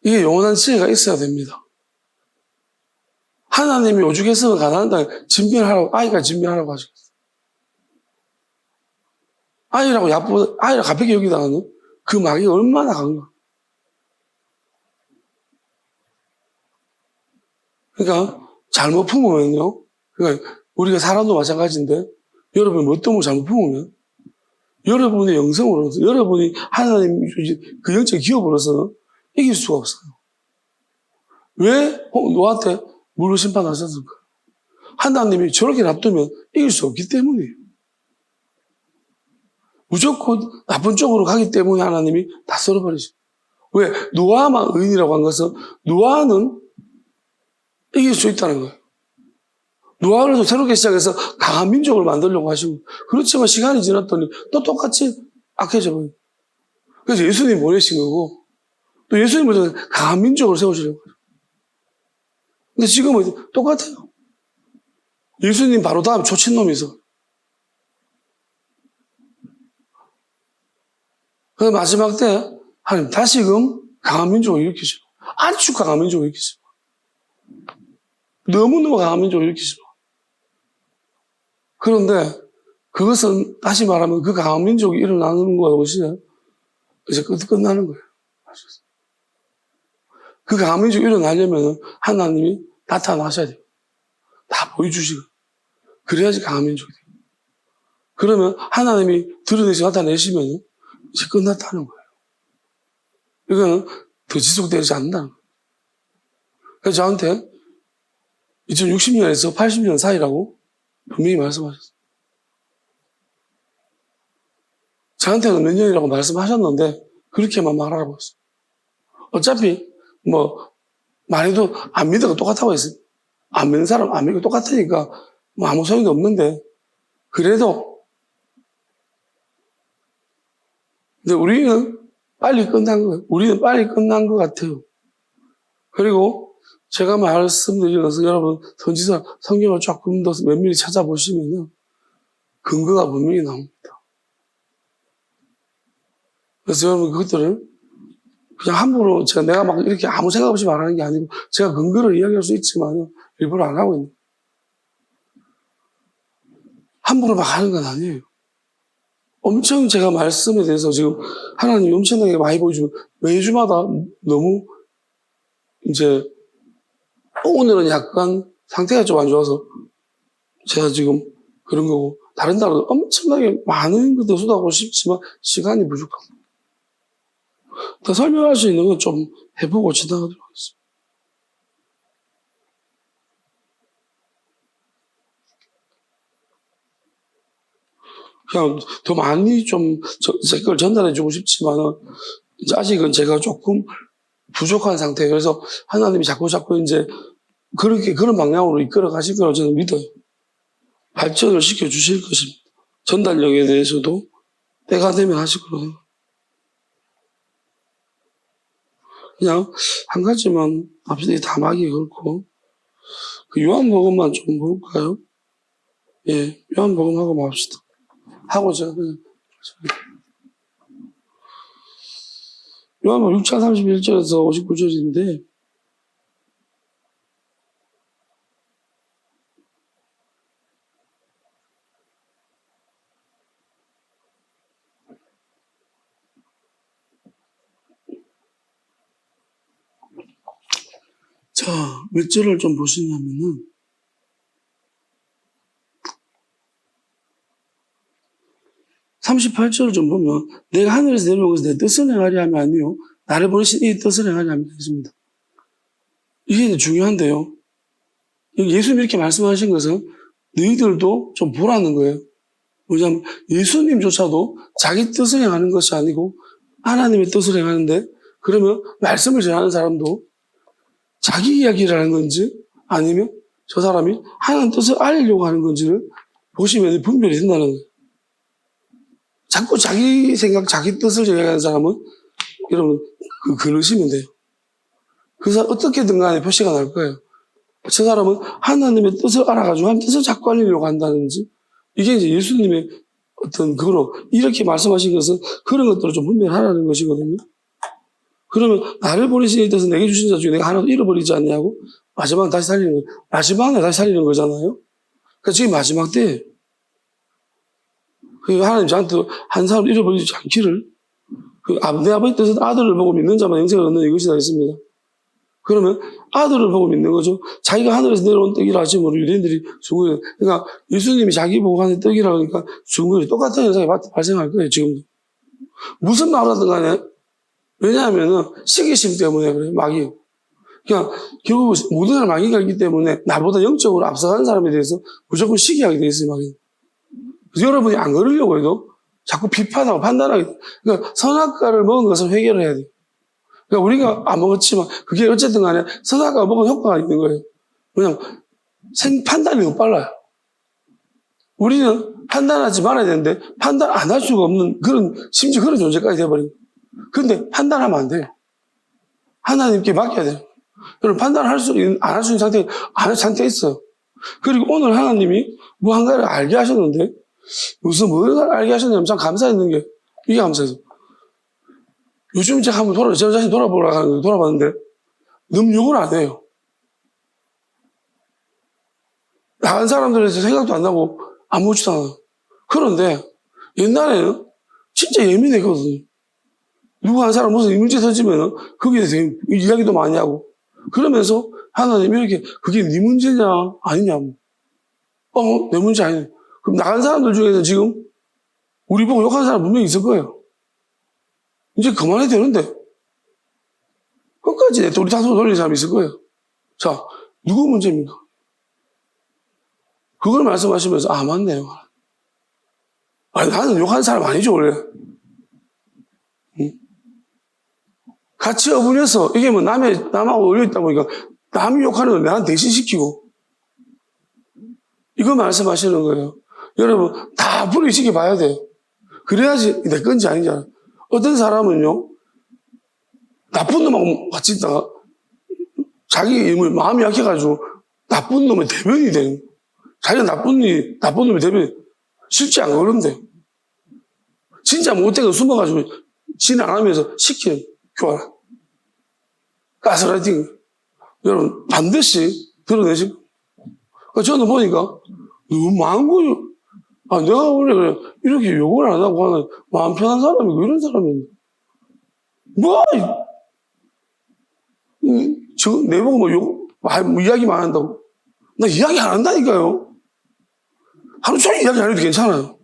이게 영원한 지혜가 있어야 됩니다. 하나님이 오죽해서 가나안 땅에 아이가 진멸하라고 하시겠어요. 아이를 가볍게 여기다가는 그 마귀가 얼마나 강한가. 그러니까 잘못 품으면요. 그러니까 우리가 사람도 마찬가지인데 여러분이 뭐 때문에 잘못 품으면 여러분의 영성으로서 여러분이 하나님 그 영적 기업으로서는 이길 수가 없어요. 왜 노아한테 물로 심판하셨을까? 하나님이 저렇게 놔두면 이길 수 없기 때문이에요. 무조건 나쁜 쪽으로 가기 때문에 하나님이 다 썰어버리죠. 왜? 노아만 의인이라고 한 것은 노아는 이길 수 있다는 거예요. 노아를 새롭게 시작해서 강한 민족을 만들려고 하시고 그렇지만 시간이 지났더니 또 똑같이 악해져 버려요. 그래서 예수님 보내신 거고 또 예수님을 통해서 강한 민족을 세우시려고 해요. 근데 지금은 똑같아요. 예수님 바로 다음 초친놈이 있어. 그래서 마지막 때 하나님 다시금 강한 민족을 일으키시고 아주 강한 민족을 일으키시고 너무너무 강한 민족을 일으키시고 그런데 그것은 다시 말하면 그 강한 민족이 일어나는 것이 이제 끝나는 거예요. 그 강한 민족이 일어나려면 하나님이 나타나셔야 돼요. 다 보여주시고. 그래야지 강한 민족이 돼요. 그러면 하나님이 드러내시 나타내시면 이제 끝났다는 거예요. 이거는 더 지속되지 않는다는 거예요. 그래서 저한테 2060년에서 80년 사이라고 분명히 말씀하셨어요. 저한테는 몇 년이라고 말씀하셨는데 그렇게만 말하라고 했어요. 어차피 많이도 안 믿어도 똑같다고 했어요. 안 믿는 사람 안 믿고 똑같으니까 뭐 아무 소용도 없는데, 그래도 근데 우리는 빨리 끝난 거예요. 우리는 빨리 끝난 것 같아요. 그리고 제가 말씀드린 것은 여러분 선지서 성경을 조금 더 면밀히 찾아보시면은 근거가 분명히 나옵니다. 그래서 여러분 그것들을 그냥 함부로 내가 막 이렇게 아무 생각 없이 말하는 게 아니고 제가 근거를 이야기할 수 있지만 일부러 안 하고 있는 거예요. 함부로 막 하는 건 아니에요. 엄청 제가 말씀에 대해서 지금 하나님이 엄청나게 많이 보여주고 매주마다 너무 이제 오늘은 약간 상태가 좀 안 좋아서 제가 지금 그런 거고 다른 날은 엄청나게 많은 것들 쏟아보고 싶지만 시간이 부족합니다. 더 설명할 수 있는 건 좀 해보고 지나가도록 하겠습니다. 그냥 더 많이 좀 제 걸 전달해주고 싶지만 이제 아직은 제가 조금 부족한 상태예요. 그래서 하나님이 자꾸 이제 그렇게 그런 방향으로 이끌어 가실 거라고 저는 믿어요. 발전을 시켜 주실 것입니다. 전달력에 대해서도 때가 되면 하실 거라고. 그냥 한 가지만 앞서 다막이 그렇고 그 요한복음만 좀 볼까요? 예, 요한복음 하고 맙시다. 하고 제가 그냥 요한복음 6장 31절에서 59절인데 자, 몇 절을 좀 보시냐면은 38절을 좀 보면 내가 하늘에서 내려온 것은 내 뜻을 행하려 함이 아니요 나를 보내신 이 뜻을 행하려 함이 있습니다. 이게 중요한데요. 예수님이 이렇게 말씀하신 것은 너희들도 좀 보라는 거예요. 뭐냐면 예수님조차도 자기 뜻을 행하는 것이 아니고 하나님의 뜻을 행하는데 그러면 말씀을 전하는 사람도 자기 이야기를 하는 건지 아니면 저 사람이 하나님 뜻을 알리려고 하는 건지를 보시면 분별이 된다는 거예요. 자꾸 자기 생각, 자기 뜻을 얘기하는 사람은 여러분 그러시면 돼요. 그 사람 어떻게든 간에 표시가 날 거예요. 저 사람은 하나님의 뜻을 알아가지고 하나님 뜻을 자꾸 알리려고 한다든지 이게 이제 예수님의 어떤 그거로 이렇게 말씀하신 것은 그런 것들을 좀 분별하라는 것이거든요. 그러면 나를 보내신 이 뜻은 내게 주신 자 중에 내가 하나도 잃어버리지 않냐고 마지막에 다시 살리는 거예요. 마지막에 다시 살리는 거잖아요. 그러니까 지금 마지막 때 하나님 저한테 한 사람 잃어버리지 않기를 내 아버지 뜻은 아들을 보고 믿는 자만 영생을 얻는 이것이다 했습니다. 그러면 아들을 보고 믿는 거죠. 자기가 하늘에서 내려온 떡이라 하지 뭐 유대인들이 죽은 거예요. 그러니까 예수님이 자기 보고 하는 떡이라 그러니까 죽은 거예요. 똑같은 현상이 발생할 거예요. 지금도. 무슨 말을 하든 간에 왜냐하면은 시기심 때문에 그래요. 마귀. 그러니까 결국 모든 사람 마귀가 있기 때문에 나보다 영적으로 앞서가는 사람에 대해서 무조건 시기하게 돼 있어요. 마귀. 그래서 여러분이 안 그러려고 해도 자꾸 비판하고 판단하게 돼. 그러니까 선악과를 먹은 것을 회개를 해야 돼요. 그러니까 우리가 안 먹었지만 그게 어쨌든 간에 선악과가 먹은 효과가 있는 거예요. 그냥 판단이 너무 빨라요. 우리는 판단하지 말아야 되는데 판단 안 할 수가 없는 그런 심지어 그런 존재까지 돼버린 거예요. 그런데 판단하면 안 돼요. 하나님께 맡겨야 돼요. 여러분 판단할 수 있는 안 할 수 있는 상태에 안 할 상태에 있어요. 그리고 오늘 하나님이 무한가를 알게 하셨는데 무슨 뭘 알게 하셨냐면 참 감사했는 게 이게 감사해서 요즘 제가 한번 저 자신 돌아보려고 하는데 돌아봤는데 너무 욕을 안 해요. 나간 사람들에서 생각도 안 나고 아무렇지도 않아요. 그런데 옛날에는 진짜 예민했거든요. 누구 한 사람 무슨 문제 터지면은 거기에 대해서 이야기도 많이 하고 그러면서 하나님이 이렇게 그게 네 문제냐 아니냐 내 문제 아니냐. 그럼 나간 사람들 중에서 지금 우리 보고 욕하는 사람 분명히 있을 거예요. 이제 그만해도 되는데 끝까지 우리 다소 돌리는 사람이 있을 거예요. 자, 누구 문제입니까? 그걸 말씀하시면서 맞네요. 나는 욕하는 사람 아니죠 원래. 같이 어울려서 이게 뭐 남하고 어울려 있다 보니까 남이 욕하는 걸 내한테 대신시키고 이거 말씀하시는 거예요. 여러분, 다 불의시켜 봐야 돼. 그래야지 내 건지 아닌지 알아. 어떤 사람은요, 나쁜 놈하고 같이 있다가 자기 마음이 약해가지고 나쁜 놈의 대변이 되는 거예요. 자기가 나쁜 놈의 대변이 실제 안 그런데. 진짜 못되게 숨어가지고 진을 안 하면서 시키는 교환. 가스라이팅. 여러분, 반드시 드러내시고. 그러니까 저는 보니까 너무 많은 거예요. 아, 내가 원래 그래. 이렇게 욕을 안 하고 하는 마음 편한 사람이고 이런 사람인데. 뭐, 내보고 뭐 이야기만 한다고. 나 이야기 안 한다니까요. 하루 종일 이야기 안 해도 괜찮아요.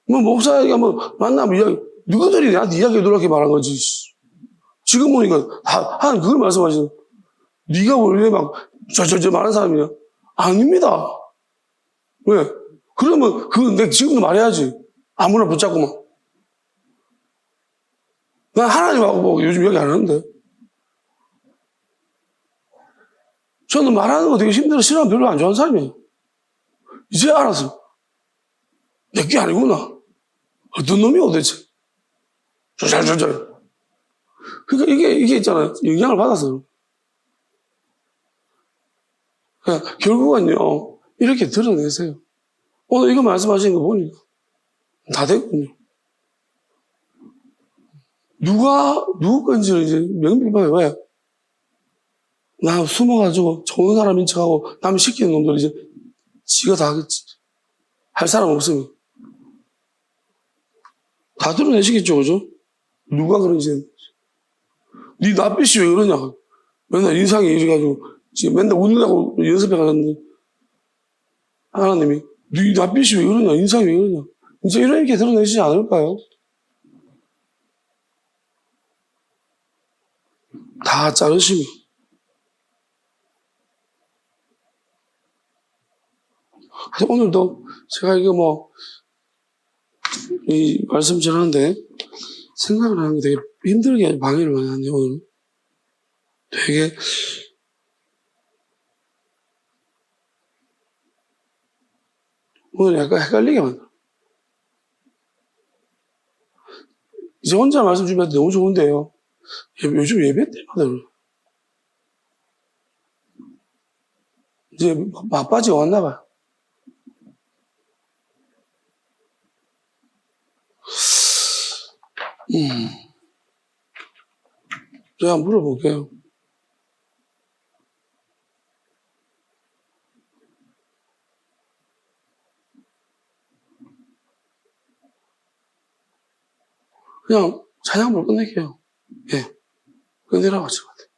뭐, 목사가 뭐, 만나면 이야기, 누구들이 나한테 이야기 해달라고 말한 거지. 지금 보니까, 한 그걸 말씀하시는, 네가 원래 막, 말하는 사람이냐? 아닙니다. 왜? 그러면, 내가 지금도 말해야지. 아무나 붙잡고만. 난 하나님하고 뭐 요즘 이야기 안 하는데. 저는 말하는 거 되게 힘들어 싫어하면 별로 안 좋아하는 사람이에요. 이제 알았어. 내게 아니구나. 어떤 놈이야 도대체. 조잘조잘. 그러니까 이게 있잖아요. 영향을 받아서. 그러니까 결국은요, 이렇게 드러내세요. 오늘 이거 말씀하시는 거 보니까 다 됐군요. 누구 건지를 이제 명백하게 왜? 나 숨어가지고 좋은 사람인 척하고 남 시키는 놈들 이제 지가 다 하겠지. 할 사람 없으면. 다 드러내시겠죠, 그죠? 누가 그런지. 네 낯빛이 왜 그러냐. 맨날 인상이 이래가지고 지금 맨날 웃는다고 연습해 가셨는데 하나님이 네 낯빛이 왜 그러냐. 인상이 왜 그러냐. 이제 이렇게 드러내시지 않을까요? 다 자르시면. 오늘도 제가 이거 이 말씀 전하는데 생각을 하는 게 되게 힘들게 방해를 많이 하네요, 오늘. 되게, 오늘 약간 헷갈리게 만들어. 이제 혼자 말씀 준비할 때 너무 좋은데요. 요즘 예배 때마다 이제 막바지가 왔나 봐요. 제가 한번 물어볼게요. 그냥 찬양을 끝낼게요. 예. 끝내라고 하실 것 같아요.